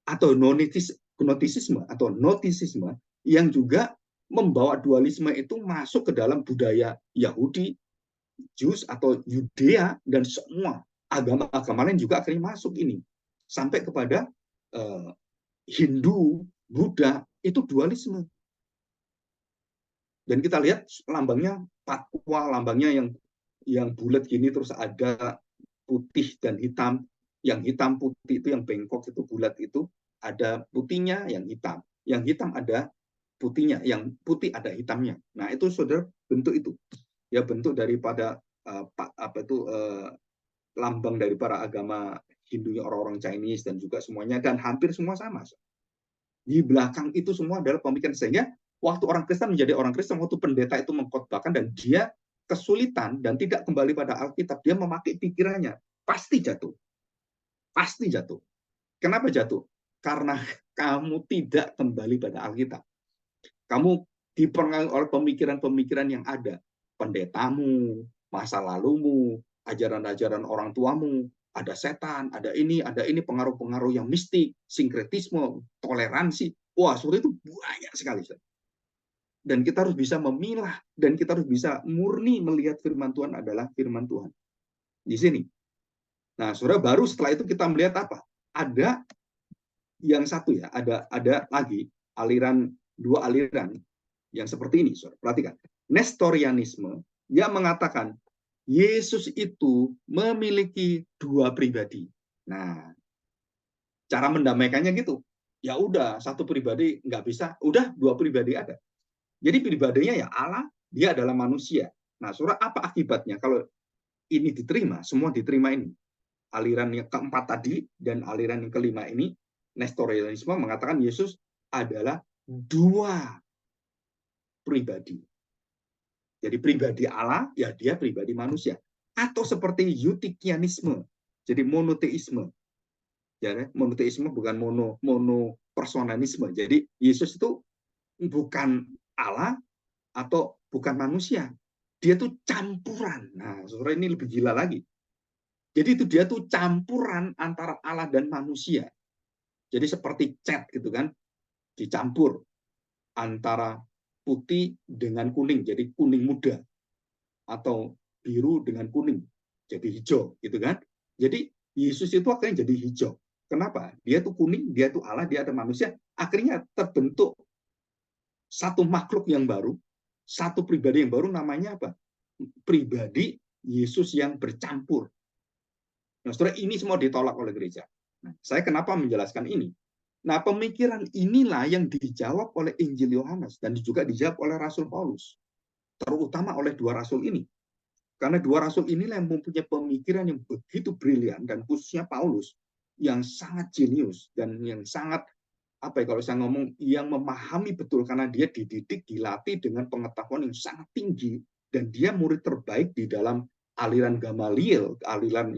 A: Atau gnostisisme atau gnotisisme yang juga membawa dualisme itu masuk ke dalam budaya Yahudi, Jews atau Yudea, dan semua agama-agama lain juga akhirnya masuk ini. Sampai kepada Hindu, Buddha, itu dualisme. Dan kita lihat lambangnya Papua, lambangnya yang bulat gini, terus ada putih dan hitam. Yang hitam putih itu yang bengkok itu bulat itu, ada putihnya, yang hitam. Yang hitam ada putihnya, yang putih ada hitamnya. Nah, itu saudara bentuk itu. Ya, bentuk daripada lambang dari para agama Hindu, orang-orang Chinese dan juga semuanya, dan hampir semua sama. Di belakang itu semua adalah pemikiran, sehingga waktu orang Kristen menjadi orang Kristen, waktu pendeta itu mengkhotbahkan dan dia kesulitan dan tidak kembali pada Alkitab, dia memakai pikirannya, pasti jatuh. Pasti jatuh. Kenapa jatuh? Karena kamu tidak kembali pada Alkitab. Kamu dipengaruhi oleh pemikiran-pemikiran yang ada. Pendetamu, masa lalumu, ajaran-ajaran orang tuamu, ada setan, ada ini, pengaruh-pengaruh yang mistik, sinkretisme, toleransi. Wah, seperti itu banyak sekali. Dan kita harus bisa memilah, dan kita harus bisa murni melihat firman Tuhan adalah firman Tuhan. Di sini. Nah, saudara, baru setelah itu kita melihat apa? Ada yang satu ya, ada lagi dua aliran yang seperti ini, saudara. Perhatikan. Nestorianisme yang mengatakan Yesus itu memiliki dua pribadi. Nah, cara mendamaikannya gitu. Ya udah, satu pribadi nggak bisa, udah dua pribadi ada. Jadi pribadinya ya Allah, dia adalah manusia. Nah, saudara, apa akibatnya kalau ini diterima, semua diterima ini? Aliran yang keempat tadi dan aliran yang kelima ini, Nestorianisme mengatakan Yesus adalah dua pribadi. Jadi pribadi Allah, ya dia pribadi manusia. Atau seperti Eutikianisme, jadi monoteisme. Ya, monoteisme bukan monopersonalisme. Jadi Yesus itu bukan Allah atau bukan manusia. Dia tuh campuran. Nah, saudara, ini lebih gila lagi. Jadi itu dia tuh campuran antara Allah dan manusia. Jadi seperti cat gitu kan, dicampur antara putih dengan kuning, jadi kuning muda, atau biru dengan kuning, jadi hijau gitu kan. Jadi Yesus itu akhirnya jadi hijau. Kenapa? Dia tuh kuning, dia tuh Allah, dia ada manusia. Akhirnya terbentuk satu makhluk yang baru, satu pribadi yang baru, namanya apa? Pribadi Yesus yang bercampur. Nah, saudara, ini semua ditolak oleh gereja. Nah, saya kenapa menjelaskan ini? Nah, pemikiran inilah yang dijawab oleh Injil Yohanes dan juga dijawab oleh Rasul Paulus, terutama oleh dua rasul ini. Karena dua rasul inilah yang mempunyai pemikiran yang begitu brilian, dan khususnya Paulus yang sangat jenius dan yang sangat kalau saya ngomong, yang memahami betul, karena dia dididik, dilatih dengan pengetahuan yang sangat tinggi, dan dia murid terbaik di dalam aliran Gamaliel, aliran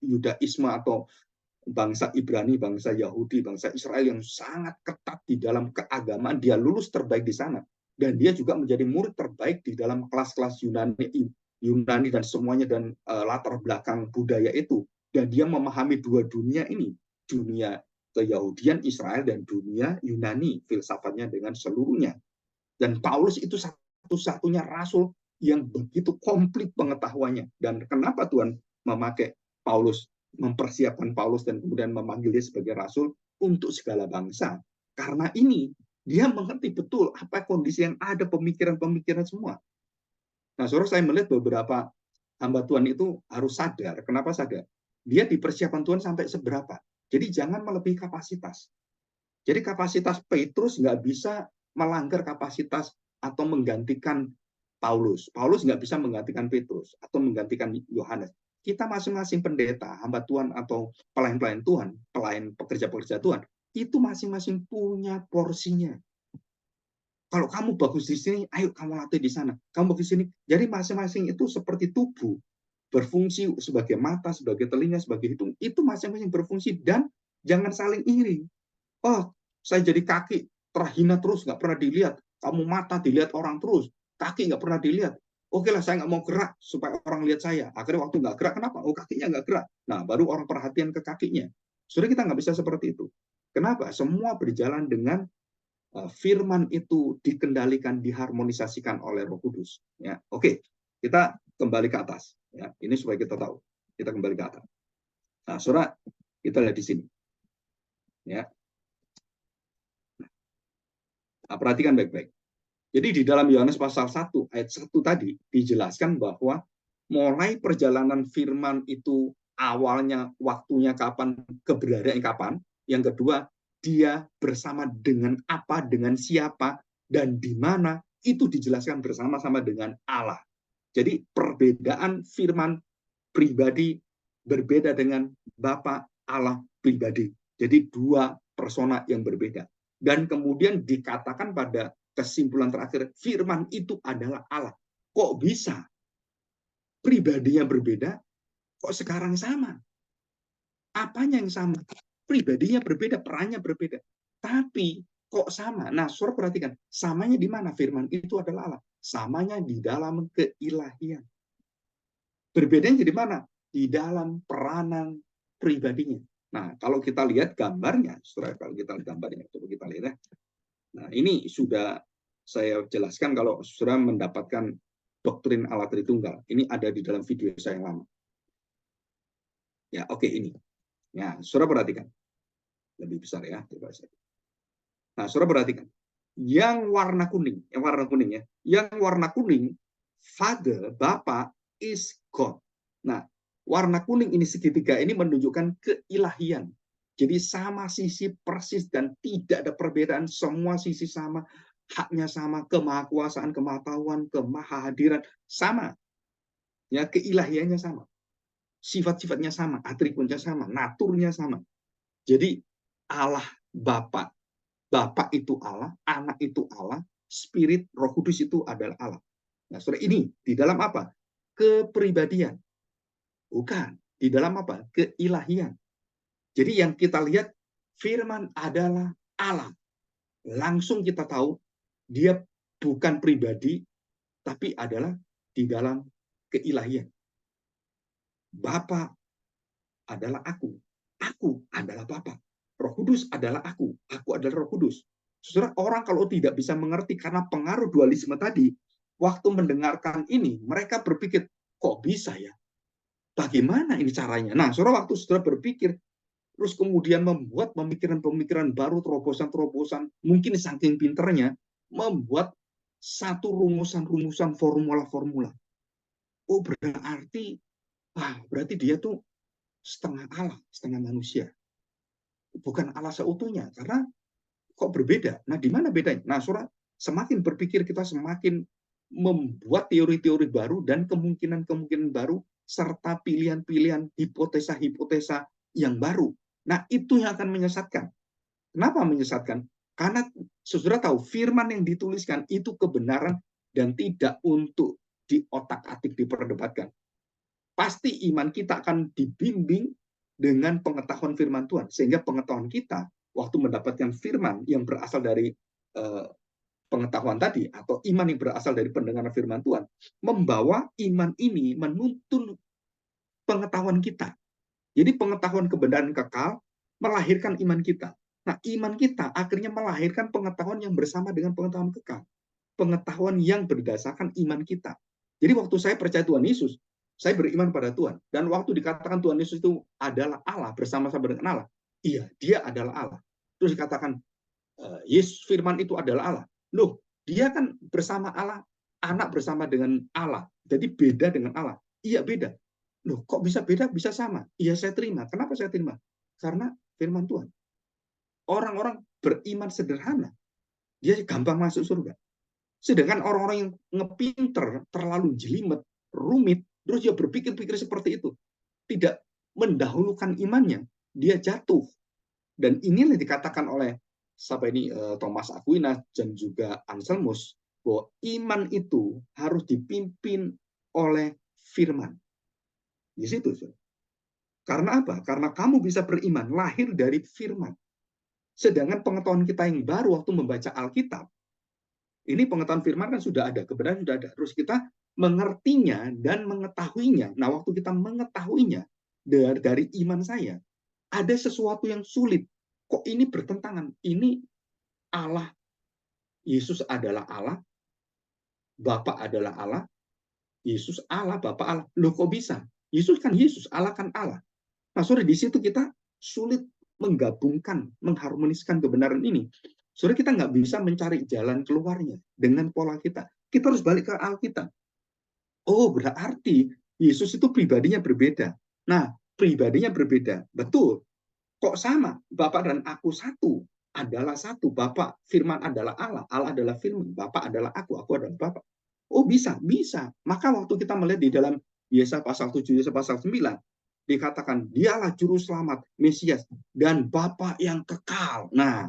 A: Yudaisme atau bangsa Ibrani, bangsa Yahudi, bangsa Israel yang sangat ketat di dalam keagamaan. Dia lulus terbaik di sana, dan dia juga menjadi murid terbaik di dalam kelas-kelas Yunani dan semuanya, dan latar belakang budaya itu. Dan dia memahami dua dunia ini, dunia Keyahudian, Israel, dan dunia Yunani, filsafatnya dengan seluruhnya. Dan Paulus itu satu-satunya rasul yang begitu komplit pengetahuannya. Dan kenapa Tuhan memakai Paulus, mempersiapkan Paulus dan kemudian memanggil dia sebagai rasul untuk segala bangsa? Karena ini, dia mengerti betul apa kondisi yang ada, pemikiran-pemikiran semua. Nah, saudara, saya melihat beberapa hamba Tuhan itu harus sadar. Kenapa sadar? Dia dipersiapkan Tuhan sampai seberapa. Jadi jangan melebihi kapasitas. Jadi kapasitas Petrus nggak bisa melanggar kapasitas atau menggantikan Paulus. Paulus nggak bisa menggantikan Petrus atau menggantikan Yohanes. Kita masing-masing pendeta, hamba Tuhan atau pelayan-pelayan Tuhan, pelayan pekerja-pekerja Tuhan, itu masing-masing punya porsinya. Kalau kamu bagus di sini, ayo kamu latih di sana. Kamu bagus di sini. Jadi masing-masing itu seperti tubuh, berfungsi sebagai mata, sebagai telinga, sebagai hidung. Itu masing-masing berfungsi dan jangan saling iri. Oh, saya jadi kaki terhina terus, nggak pernah dilihat. Kamu mata dilihat orang terus, kaki nggak pernah dilihat. Oke lah, saya nggak mau gerak supaya orang lihat saya. Akhirnya waktu nggak gerak, kenapa? Oh, kakinya nggak gerak. Nah, baru orang perhatian ke kakinya. Sudah kita nggak bisa seperti itu. Kenapa? Semua berjalan dengan firman itu dikendalikan, diharmonisasikan oleh Roh Kudus. Ya, oke, kita kembali ke atas. Ya, ini supaya kita tahu. Kita kembali ke atas. Nah, saudara, kita lihat di sini. Ya, nah, perhatikan baik-baik. Jadi di dalam Yohanes pasal 1 ayat 1 tadi dijelaskan bahwa mulai perjalanan firman itu awalnya waktunya kapan, keberadaan kapan. Yang kedua, dia bersama dengan apa, dengan siapa, dan di mana, itu dijelaskan bersama-sama dengan Allah. Jadi perbedaan firman pribadi berbeda dengan Bapa Allah pribadi. Jadi dua persona yang berbeda. Dan kemudian dikatakan pada kesimpulan terakhir, firman itu adalah Allah. Kok bisa? Pribadinya berbeda, kok sekarang sama? Apanya yang sama? Pribadinya berbeda, perannya berbeda. Tapi kok sama? Nah, saudara perhatikan, samanya di mana? Firman itu adalah Allah. Samanya di dalam keilahian. Berbedanya di mana? Di dalam peranan pribadinya. Nah, kalau kita lihat gambarnya, saudara, kalau kita lihat gambarnya, coba kita lihat ya. Nah, ini sudah saya jelaskan kalau saudara mendapatkan doktrin Allah Tritunggal. Ini ada di dalam video saya yang lama. Ya, oke, ini. Ya, saudara perhatikan. Lebih besar ya. Nah, saudara perhatikan. Yang warna kuning ya. Yang warna kuning, Father, Bapa, is God. Nah, warna kuning ini segitiga ini menunjukkan keilahian. Jadi sama sisi persis dan tidak ada perbedaan, semua sisi sama, haknya sama, kemahakuasaan, kemahatauan, kemahahadiran sama. Ya, keilahiannya sama. Sifat-sifatnya sama, atributnya sama, naturnya sama. Jadi Allah Bapa, Bapa itu Allah, Anak itu Allah, Spirit, Roh Kudus itu adalah Allah. Nah, saudara, ini di dalam apa? Kepribadian. Bukan. Di dalam apa? Keilahian. Jadi yang kita lihat, firman adalah Allah. Langsung kita tahu, dia bukan pribadi, tapi adalah di dalam keilahian. Bapa adalah aku. Aku adalah Bapa. Roh Kudus adalah aku. Aku adalah Roh Kudus. Saudara, orang kalau tidak bisa mengerti karena pengaruh dualisme tadi, waktu mendengarkan ini, mereka berpikir, kok bisa ya? Bagaimana ini caranya? Nah, saudara, waktu saudara berpikir, terus kemudian membuat pemikiran-pemikiran baru, terobosan-terobosan, mungkin saking pinternya, membuat satu rumusan-rumusan, formula-formula. Oh, berarti dia tuh setengah Allah, setengah manusia. Bukan Allah seutuhnya, karena kok berbeda. Nah, di mana bedanya? Nah, saudara, semakin berpikir kita semakin membuat teori-teori baru dan kemungkinan-kemungkinan baru serta pilihan-pilihan hipotesa-hipotesa yang baru. Nah, itu yang akan menyesatkan. Kenapa menyesatkan? Karena saudara tahu firman yang dituliskan itu kebenaran dan tidak untuk diotak-atik, diperdebatkan. Pasti iman kita akan dibimbing dengan pengetahuan firman Tuhan, sehingga pengetahuan kita waktu mendapatkan firman yang berasal dari pengetahuan tadi atau iman yang berasal dari pendengaran firman Tuhan, membawa iman ini menuntun pengetahuan kita. Jadi pengetahuan kebenaran kekal melahirkan iman kita. Nah, iman kita akhirnya melahirkan pengetahuan yang bersama dengan pengetahuan kekal. Pengetahuan yang berdasarkan iman kita. Jadi waktu saya percaya Tuhan Yesus, saya beriman pada Tuhan. Dan waktu dikatakan Tuhan Yesus itu adalah Allah, bersama-sama dengan Allah. Iya, dia adalah Allah. Terus dikatakan, Yesus firman itu adalah Allah. Loh, dia kan bersama Allah, anak bersama dengan Allah. Jadi beda dengan Allah. Iya, beda. Loh, kok bisa beda, bisa sama? Iya, saya terima. Kenapa saya terima? Karena firman Tuhan. Orang-orang beriman sederhana, dia gampang masuk surga. Sedangkan orang-orang yang ngepinter, terlalu jelimet, rumit, terus dia berpikir-pikir seperti itu, tidak mendahulukan imannya, dia jatuh. Dan inilah dikatakan oleh siapa ini, Thomas Aquinas dan juga Anselmus, bahwa iman itu harus dipimpin oleh firman. Di situ. Karena apa? Karena kamu bisa beriman lahir dari firman. Sedangkan pengetahuan kita yang baru waktu membaca Alkitab, ini pengetahuan firman kan sudah ada, kebenaran sudah ada. Terus kita mengertinya dan mengetahuinya. Nah, waktu kita mengetahuinya dari iman saya, ada sesuatu yang sulit. Kok ini bertentangan? Ini Allah, Yesus adalah Allah, Bapa adalah Allah, Yesus Allah, Bapa Allah. Loh, kok bisa? Yesus kan Yesus, Allah kan Allah. Nah, sorry, di situ kita sulit menggabungkan, mengharmoniskan kebenaran ini. Saudara, kita nggak bisa mencari jalan keluarnya dengan pola kita. Kita harus balik ke Alkitab. Oh, berarti Yesus itu pribadinya berbeda. Nah, pribadinya berbeda. Betul. Kok sama? Bapak dan aku satu. Adalah satu. Bapak, firman adalah Allah. Allah adalah firman. Bapak adalah aku adalah Bapak. Oh, bisa. Bisa. Maka waktu kita melihat di dalam Yesaya pasal 7, Yesaya pasal 9, dikatakan, dialah juru selamat, Mesias, dan Bapa yang kekal. Nah,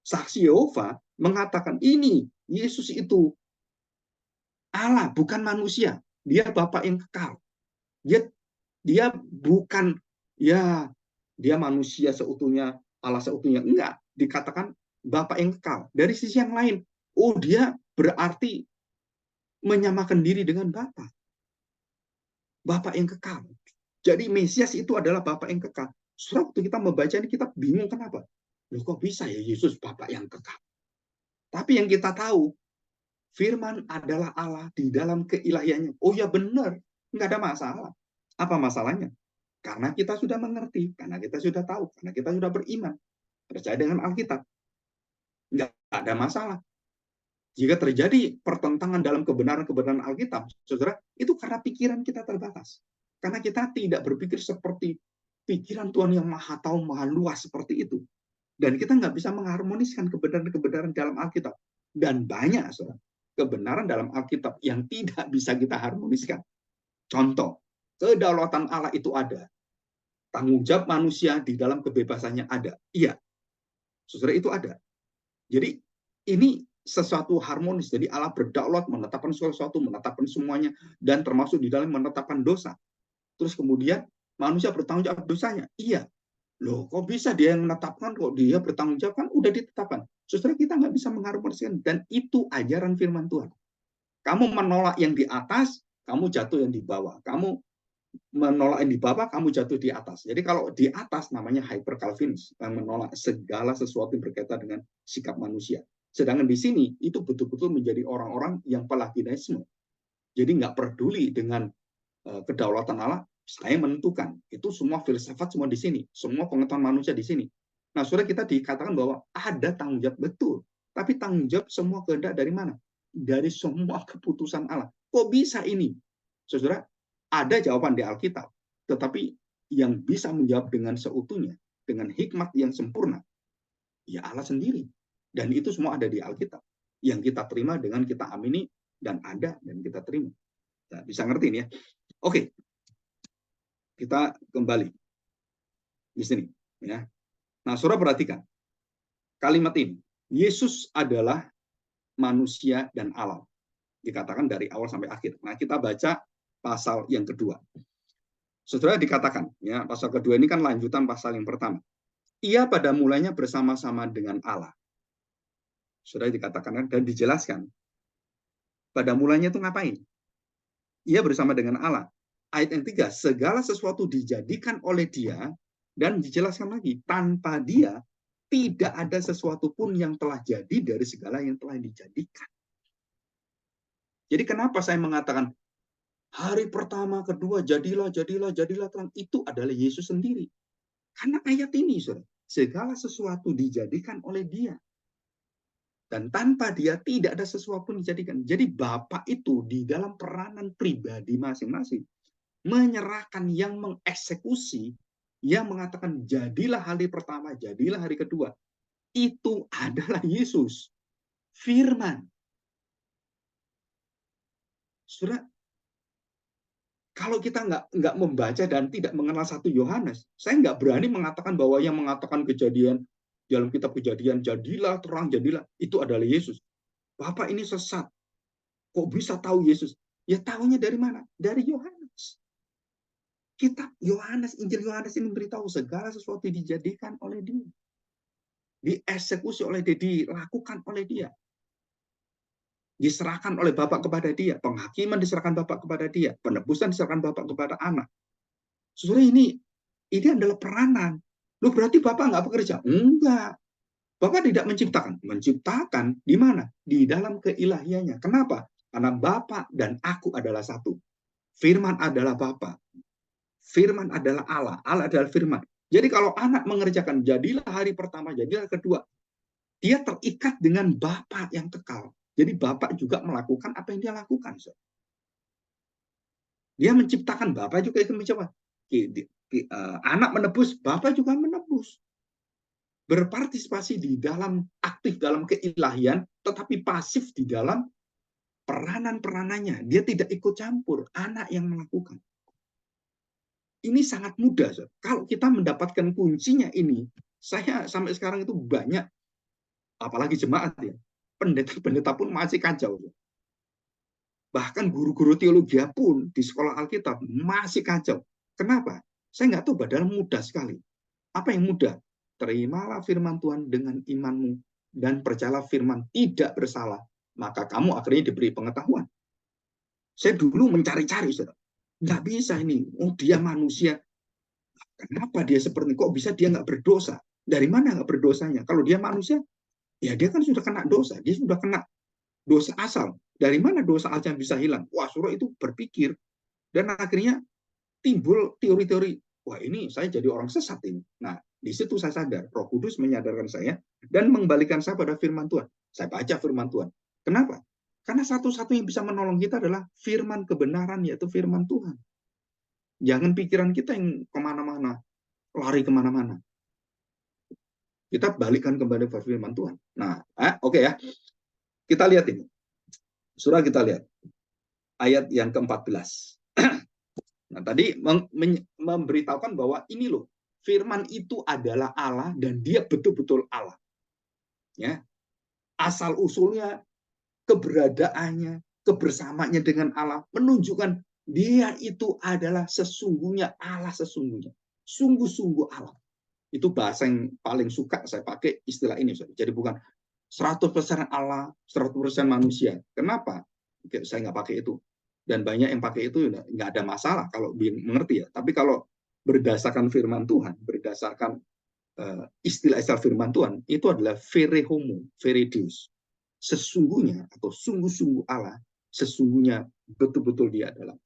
A: saksi Yehova mengatakan ini Yesus itu Allah, bukan manusia. Dia Bapa yang kekal. Dia bukan ya dia manusia seutuhnya, Allah seutuhnya. Enggak, dikatakan Bapa yang kekal. Dari sisi yang lain, oh dia berarti menyamakan diri dengan Bapa. Bapa yang kekal. Jadi Mesias itu adalah Bapa yang kekal. Waktu kita membaca ini kita bingung kenapa? Loh, kok bisa ya Yesus Bapa yang kekal? Tapi yang kita tahu, firman adalah Allah di dalam keilahiannya. Oh ya benar, nggak ada masalah. Apa masalahnya? Karena kita sudah mengerti, karena kita sudah tahu, karena kita sudah beriman, percaya dengan Alkitab. Nggak ada masalah. Jika terjadi pertentangan dalam kebenaran-kebenaran Alkitab, saudara, itu karena pikiran kita terbatas. Karena kita tidak berpikir seperti pikiran Tuhan yang maha tahu, maha luas seperti itu. Dan kita nggak bisa mengharmoniskan kebenaran-kebenaran dalam Alkitab. Dan banyak, saudara, kebenaran dalam Alkitab yang tidak bisa kita harmoniskan. Contoh, kedaulatan Allah itu ada. Tanggung jawab manusia di dalam kebebasannya ada. Iya, saudara, itu ada. Jadi ini sesuatu harmonis. Jadi Allah berdaulat, menetapkan sesuatu, menetapkan semuanya, dan termasuk di dalam menetapkan dosa. Terus kemudian manusia bertanggung jawab dosanya. Iya. Loh, kok bisa dia yang menetapkan, kok dia bertanggung jawab, kan udah ditetapkan. Saudara, kita nggak bisa mengharmoniskan. Dan itu ajaran firman Tuhan. Kamu menolak yang di atas, kamu jatuh yang di bawah. Kamu menolak yang di bawah, kamu jatuh di atas. Jadi kalau di atas namanya hyper Calvinis, yang menolak segala sesuatu yang berkaitan dengan sikap manusia. Sedangkan di sini itu betul-betul menjadi orang-orang yang Pelagianisme. Jadi nggak peduli dengan kedaulatan Allah, saya menentukan. Itu semua filsafat semua di sini, semua pengetahuan manusia di sini. Nah, saudara, kita dikatakan bahwa ada tanggung jawab betul, tapi tanggung jawab semua kehendak dari mana? Dari semua keputusan Allah. Kok bisa ini? Saudara, ada jawaban di Alkitab, tetapi yang bisa menjawab dengan seutuhnya, dengan hikmat yang sempurna, ya Allah sendiri. Dan itu semua ada di Alkitab. Yang kita terima dengan kita amini, dan ada, dan kita terima. Nah, bisa ngerti ini ya? Oke, kita kembali di sini. Ya. Nah, saudara perhatikan kalimat ini. Yesus adalah manusia dan Allah. Dikatakan dari awal sampai akhir. Nah, kita baca pasal yang kedua. Saudara, dikatakan, ya, pasal kedua ini kan lanjutan pasal yang pertama. Ia pada mulanya bersama-sama dengan Allah. Saudara, dikatakan dan dijelaskan. Pada mulanya itu ngapain? Ia bersama dengan Allah. Ayat yang 3, segala sesuatu dijadikan oleh dia, dan dijelaskan lagi, tanpa dia tidak ada sesuatu pun yang telah jadi dari segala yang telah dijadikan. Jadi kenapa saya mengatakan hari pertama, kedua, jadilah, terang, itu adalah Yesus sendiri. Karena ayat ini, saudara, segala sesuatu dijadikan oleh Dia. Dan tanpa Dia tidak ada sesuatu pun dijadikan. Jadi Bapa itu di dalam peranan pribadi masing-masing menyerahkan yang mengeksekusi, yang mengatakan jadilah hari pertama, jadilah hari kedua. Itu adalah Yesus, Firman. Saudara, kalau kita nggak membaca dan tidak mengenal 1 Yohanes, saya nggak berani mengatakan bahwa yang mengatakan kejadian dalam kitab Kejadian, jadilah terang, jadilah, itu adalah Yesus. Bapak ini sesat. Kok bisa tahu Yesus? Ya tahunya dari mana? Dari Yohanes. Kitab Yohanes, Injil Yohanes ini beritahu segala sesuatu dijadikan oleh Dia. Dieksekusi oleh Dia, dilakukan oleh Dia. Diserahkan oleh Bapak kepada Dia. Penghakiman diserahkan Bapak kepada Dia. Penebusan diserahkan Bapak kepada Anak. Saudara, ini adalah peranan. Loh, berarti Bapak nggak bekerja? Enggak. Bapak tidak menciptakan. Menciptakan di mana? Di dalam keilahiannya. Kenapa? Karena Bapak dan aku adalah satu. Firman adalah Bapak. Firman adalah Allah. Allah adalah Firman. Jadi kalau anak mengerjakan jadilah hari pertama, jadilah kedua, dia terikat dengan Bapak yang kekal. Jadi Bapak juga melakukan apa yang dia lakukan. Dia menciptakan, Bapak juga ikut mencoba. Anak menebus, Bapak juga menebus. Berpartisipasi di dalam, aktif dalam keilahian, tetapi pasif di dalam peranan-peranannya. Dia tidak ikut campur, anak yang melakukan. Ini sangat mudah. Kalau kita mendapatkan kuncinya ini, saya sampai sekarang itu banyak, apalagi jemaat ya, pendeta-pendeta pun masih kacau. Bahkan guru-guru teologi pun di sekolah Alkitab masih kacau. Kenapa? Saya nggak tahu, padahal mudah sekali. Apa yang mudah? Terimalah firman Tuhan dengan imanmu dan percayalah firman tidak bersalah, maka kamu akhirnya diberi pengetahuan. Saya dulu mencari-cari, nggak bisa ini. Oh, dia manusia. Kenapa dia seperti ini? Kok bisa dia nggak berdosa? Dari mana nggak berdosanya? Kalau dia manusia, ya dia kan sudah kena dosa. Dia sudah kena dosa asal. Dari mana dosa asal bisa hilang? Wah, suruh itu berpikir. Dan akhirnya timbul teori-teori. Wah, ini saya jadi orang sesat ini. Nah, di situ saya sadar. Roh Kudus menyadarkan saya dan mengembalikan saya pada firman Tuhan. Saya baca firman Tuhan. Kenapa? Karena satu-satu yang bisa menolong kita adalah firman kebenaran, yaitu firman Tuhan. Jangan pikiran kita yang kemana-mana, lari kemana-mana. Kita balikkan kembali ke firman Tuhan. Nah, oke ya. Kita lihat ini. Surah kita lihat. Ayat yang ke-14. Nah, tadi memberitahukan bahwa ini loh, firman itu adalah Allah dan dia betul-betul Allah. Ya. Asal-usulnya, keberadaannya, kebersamaannya dengan Allah menunjukkan dia itu adalah sesungguhnya Allah sesungguhnya. Sungguh-sungguh Allah. Itu bahasa yang paling suka saya pakai istilah ini. Jadi bukan 100% Allah, 100% manusia. Kenapa? Saya nggak pakai itu. Dan banyak yang pakai itu nggak ada masalah kalau mengerti ya. Tapi kalau berdasarkan firman Tuhan, berdasarkan istilah-istilah firman Tuhan, itu adalah vere homo, vere Deus. Sesungguhnya atau sungguh-sungguh Allah, sesungguhnya betul-betul dia adalah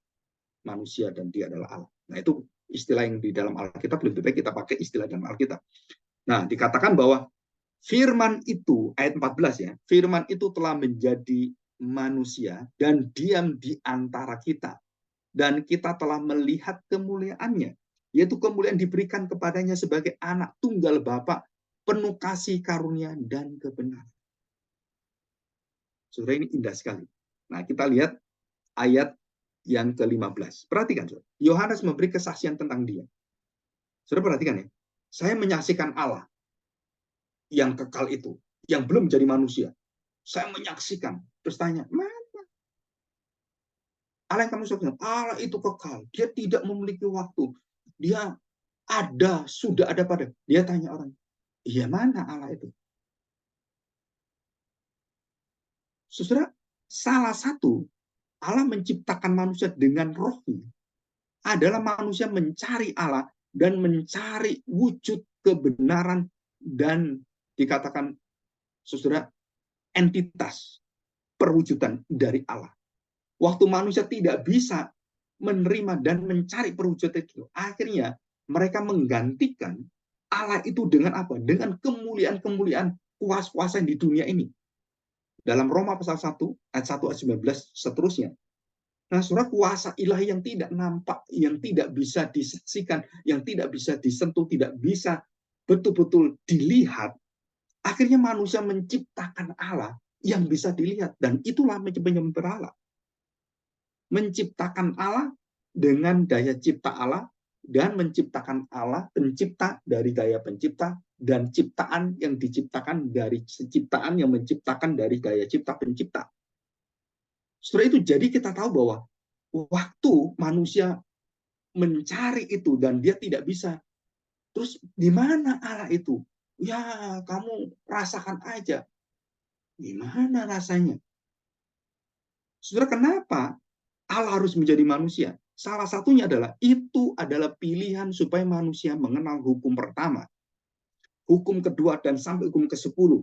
A: manusia dan dia adalah Allah. Nah, itu istilah yang di dalam Alkitab, lebih baik kita pakai istilah dalam Alkitab. Nah, dikatakan bahwa firman itu, ayat 14 ya, firman itu telah menjadi manusia dan diam di antara kita. Dan kita telah melihat kemuliaannya, yaitu kemuliaan diberikan kepadanya sebagai anak tunggal Bapa, penuh kasih karunia dan kebenaran. Saudara, ini indah sekali. Nah, kita lihat ayat yang ke-15. Perhatikan, saudara. Yohanes memberi kesaksian tentang dia. Saudara perhatikan ya. Saya menyaksikan Allah yang kekal itu, yang belum menjadi manusia. Saya menyaksikan. Terus tanya, mana? Allah yang kamu saksikan, Allah itu kekal. Dia tidak memiliki waktu. Dia ada, sudah ada pada. Dia tanya orang, iya mana Allah itu? Saudara, salah satu Allah menciptakan manusia dengan rohnya adalah manusia mencari Allah dan mencari wujud kebenaran dan dikatakan, saudara, entitas perwujudan dari Allah. Waktu manusia tidak bisa menerima dan mencari perwujudan itu, akhirnya mereka menggantikan Allah itu dengan apa? Dengan kemuliaan-kemuliaan kuasa-kuasa di dunia ini. Dalam Roma pasal 1 ayat 1 ayat 19 seterusnya. Nah, saudara, kuasa ilahi yang tidak nampak, yang tidak bisa disaksikan, yang tidak bisa disentuh, tidak bisa betul-betul dilihat, akhirnya manusia menciptakan Allah yang bisa dilihat, dan itulah menyembah Allah. Menciptakan Allah dengan daya cipta Allah, dan menciptakan Allah pencipta dari daya pencipta, dan ciptaan yang diciptakan dari ciptaan yang menciptakan dari daya cipta pencipta. Setelah itu, jadi kita tahu bahwa waktu manusia mencari itu dan dia tidak bisa, terus di mana Allah itu? Ya, kamu rasakan aja. Gimana rasanya? Saudara, kenapa Allah harus menjadi manusia? Salah satunya adalah, itu adalah pilihan supaya manusia mengenal hukum pertama, hukum kedua, dan sampai hukum ke-10.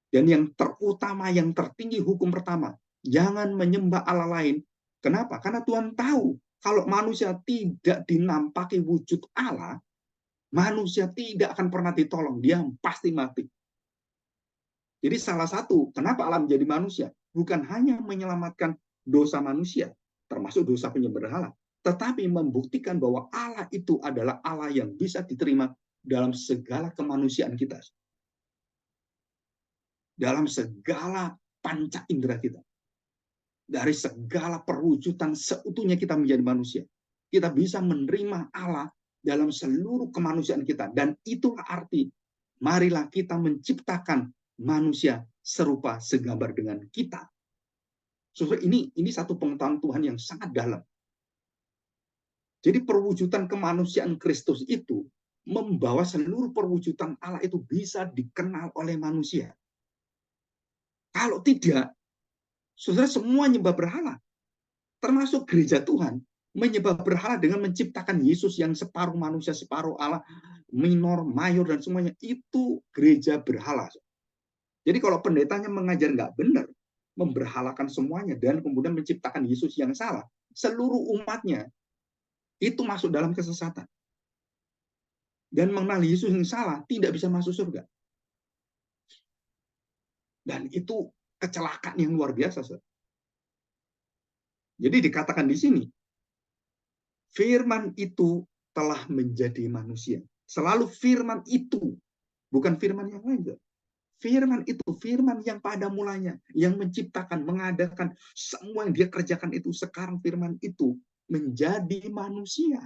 A: Dan yang terutama, yang tertinggi, hukum pertama, jangan menyembah Allah lain. Kenapa? Karena Tuhan tahu, kalau manusia tidak dinampaki wujud Allah, manusia tidak akan pernah ditolong, dia pasti mati. Jadi salah satu, kenapa Allah menjadi manusia, bukan hanya menyelamatkan dosa manusia, termasuk dosa penyembah berhala, tetapi membuktikan bahwa Allah itu adalah Allah yang bisa diterima dalam segala kemanusiaan kita. Dalam segala panca indera kita. Dari segala perwujudan seutuhnya kita menjadi manusia. Kita bisa menerima Allah dalam seluruh kemanusiaan kita. Dan itulah arti, marilah kita menciptakan manusia serupa segambar dengan kita. Saudara, ini satu pengetahuan Tuhan yang sangat dalam. Jadi perwujudan kemanusiaan Kristus itu membawa seluruh perwujudan Allah itu bisa dikenal oleh manusia. Kalau tidak, saudara, semua menyembah berhala. Termasuk gereja Tuhan menyembah berhala dengan menciptakan Yesus yang separuh manusia, separuh Allah, minor, mayor, dan semuanya. Itu gereja berhala. Jadi kalau pendetanya mengajar nggak benar, memberhalakan semuanya, dan kemudian menciptakan Yesus yang salah, seluruh umatnya itu masuk dalam kesesatan. Dan mengenal Yesus yang salah tidak bisa masuk surga. Dan itu kecelakaan yang luar biasa. Jadi dikatakan di sini, firman itu telah menjadi manusia. Selalu firman itu, bukan firman yang lain. Firman itu, firman yang pada mulanya, yang menciptakan, mengadakan, semua yang dia kerjakan itu, sekarang firman itu menjadi manusia.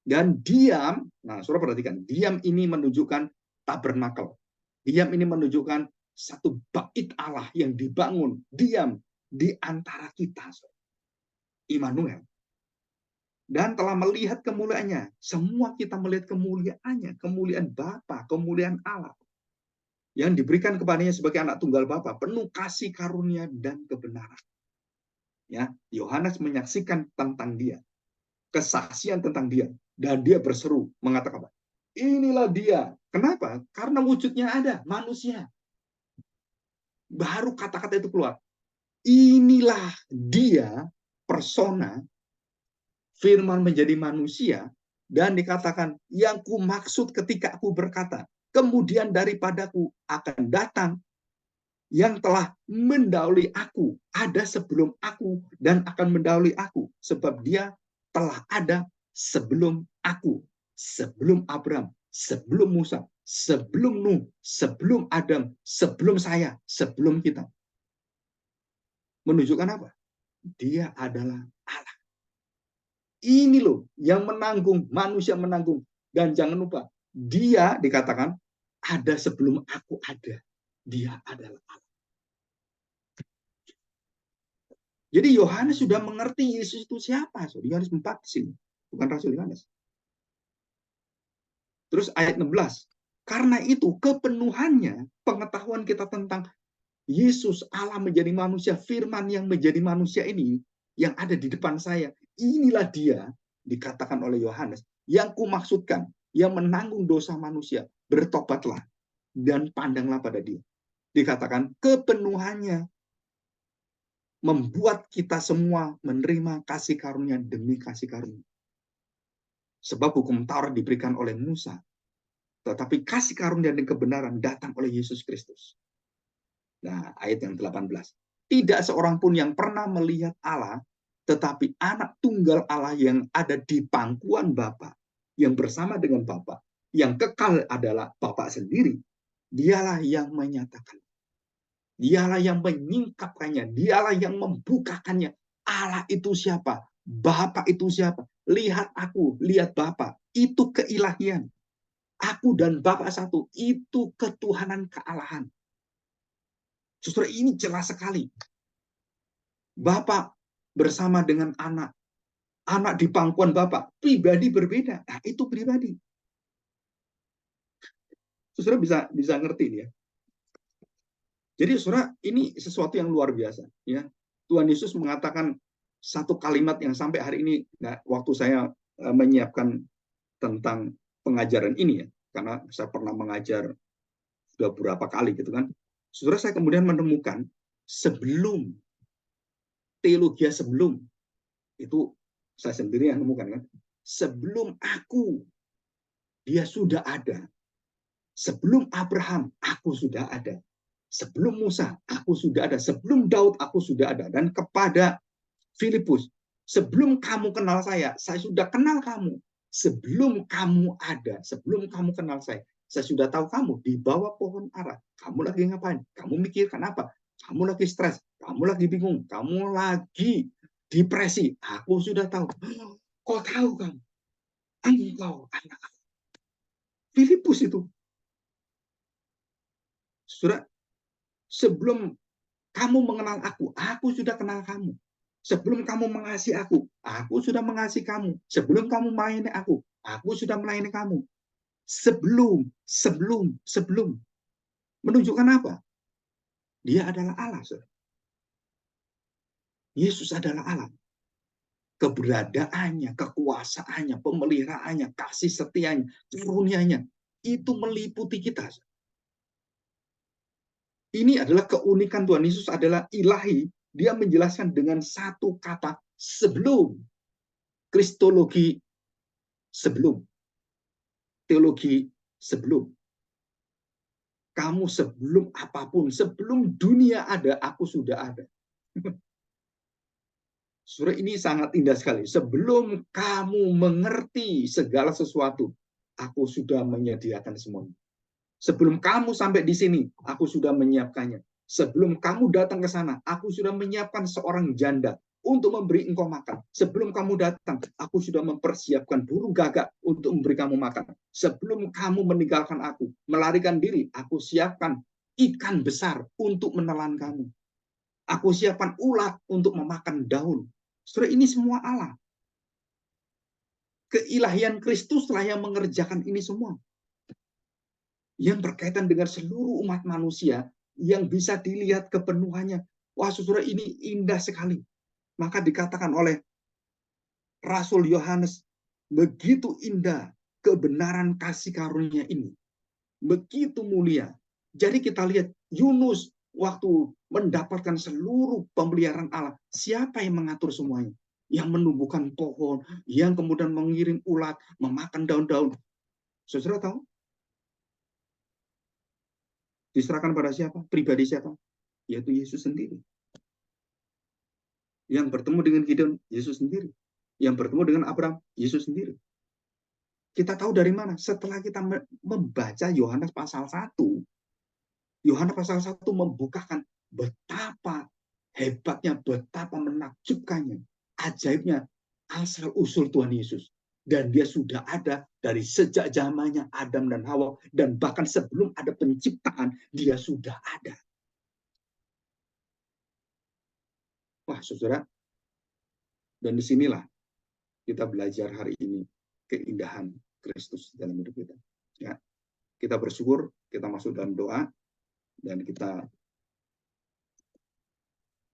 A: Dan diam, nah saudara perhatikan, diam ini menunjukkan tabernakel. Diam ini menunjukkan satu bait Allah yang dibangun, diam di antara kita. Immanuel. Dan telah melihat kemuliaannya. Semua kita melihat kemuliaannya, kemuliaan Bapa, kemuliaan Allah. Yang diberikan kepadanya sebagai anak tunggal Bapa, penuh kasih karunia dan kebenaran. Ya, Yohanes menyaksikan tentang dia, kesaksian tentang dia, dan dia berseru mengatakan, inilah dia. Kenapa? Karena wujudnya ada, manusia. Baru kata-kata itu keluar. Inilah dia, persona, firman menjadi manusia, dan dikatakan, yang ku maksud ketika aku berkata, kemudian daripadaku akan datang yang telah mendahului aku, ada sebelum aku dan akan mendahului aku, sebab dia telah ada sebelum aku, sebelum Abraham, sebelum Musa, sebelum Nuh, sebelum Adam, sebelum saya, sebelum kita. Menunjukkan apa? Dia adalah Allah. Ini loh yang menanggung, manusia menanggung. Dan jangan lupa, dia dikatakan ada sebelum aku ada. Dia adalah Allah. Jadi Yohanes sudah mengerti Yesus itu siapa. Yohanes 4 sini, bukan Rasul Yohanes. Terus ayat 16. Karena itu kepenuhannya pengetahuan kita tentang Yesus, Allah menjadi manusia, firman yang menjadi manusia ini yang ada di depan saya. Inilah dia, dikatakan oleh Yohanes, yang kumaksudkan, yang menanggung dosa manusia, bertobatlah dan pandanglah pada Dia. Dikatakan kepenuhannya membuat kita semua menerima kasih karunia demi kasih karunia. Sebab hukum Taurat diberikan oleh Musa, tetapi kasih karunia dan kebenaran datang oleh Yesus Kristus. Nah, ayat yang 18. Tidak seorang pun yang pernah melihat Allah, tetapi anak tunggal Allah yang ada di pangkuan Bapa, yang bersama dengan Bapa, yang kekal adalah Bapa sendiri. Dialah yang menyatakan. Dialah yang menyingkapkannya. Dialah yang membukakannya. Allah itu siapa? Bapa itu siapa? Lihat aku, lihat Bapa. Itu keilahian. Aku dan Bapa satu. Itu ketuhanan kealahan. Saudara, ini jelas sekali. Bapa bersama dengan anak. Anak di pangkuan Bapa. Pribadi berbeda. Nah, itu pribadi. Saudara bisa ngerti ya. Jadi saudara, ini sesuatu yang luar biasa. Ya, Tuhan Yesus mengatakan satu kalimat yang sampai hari ini, nah, waktu saya menyiapkan tentang pengajaran ini ya, karena saya pernah mengajar sudah beberapa kali gitu kan. Saudara, saya kemudian menemukan sebelum teologi sebelum itu saya sendiri yang menemukan kan. Sebelum aku dia sudah ada. Sebelum Abraham aku sudah ada. Sebelum Musa aku sudah ada. Sebelum Daud aku sudah ada. Dan kepada Filipus, sebelum kamu kenal saya sudah kenal kamu. Sebelum kamu ada, sebelum kamu kenal saya sudah tahu kamu di bawah pohon ara. Kamu lagi ngapain? Kamu mikirkan apa? Kamu lagi stres, kamu lagi bingung, kamu lagi depresi. Aku sudah tahu. Kok tahu kamu? Engkau anak Filipus itu. Saudara, sebelum kamu mengenal aku sudah kenal kamu. Sebelum kamu mengasihi aku sudah mengasihi kamu. Sebelum kamu melayani aku sudah melayani kamu. Sebelum. Menunjukkan apa? Dia adalah Allah, saudara. Yesus adalah Allah. Keberadaannya, kekuasaannya, pemeliharaannya, kasih setianya, karunia-Nya, itu meliputi kita. Ini adalah keunikan Tuhan Yesus adalah ilahi. Dia menjelaskan dengan satu kata sebelum. Kristologi sebelum. Teologi sebelum. Kamu sebelum apapun, sebelum dunia ada, aku sudah ada. Surah ini sangat indah sekali. Sebelum kamu mengerti segala sesuatu, aku sudah menyediakan semuanya. Sebelum kamu sampai di sini, aku sudah menyiapkannya. Sebelum kamu datang ke sana, aku sudah menyiapkan seorang janda untuk memberi engkau makan. Sebelum kamu datang, aku sudah mempersiapkan burung gagak untuk memberi kamu makan. Sebelum kamu meninggalkan aku, melarikan diri, aku siapkan ikan besar untuk menelan kamu. Aku siapkan ulat untuk memakan daun. Saudara, ini semua Allah. Keilahian Kristuslah yang mengerjakan ini semua. Yang berkaitan dengan seluruh umat manusia yang bisa dilihat kepenuhannya. Wah, saudara, ini indah sekali. Maka dikatakan oleh Rasul Yohanes, begitu indah kebenaran kasih karunia ini. Begitu mulia. Jadi kita lihat Yunus waktu mendapatkan seluruh pemeliharaan Allah. Siapa yang mengatur semuanya? Yang menumbuhkan pohon, yang kemudian mengirim ulat, memakan daun-daun. Saudara tahu? Diserahkan pada siapa? Pribadi siapa? Yaitu Yesus sendiri. Yang bertemu dengan Gideon, Yesus sendiri. Yang bertemu dengan Abraham, Yesus sendiri. Kita tahu dari mana? Setelah kita membaca Yohanes pasal 1. Yohanes pasal 1 membukakan betapa hebatnya, betapa menakjubkannya, ajaibnya asal-usul Tuhan Yesus. Dan dia sudah ada dari sejak zamannya Adam dan Hawa. Dan bahkan sebelum ada penciptaan, dia sudah ada. Wah, saudara, dan disinilah kita belajar hari ini keindahan Kristus dalam hidup kita. Ya, kita bersyukur, kita masuk dalam doa, dan kita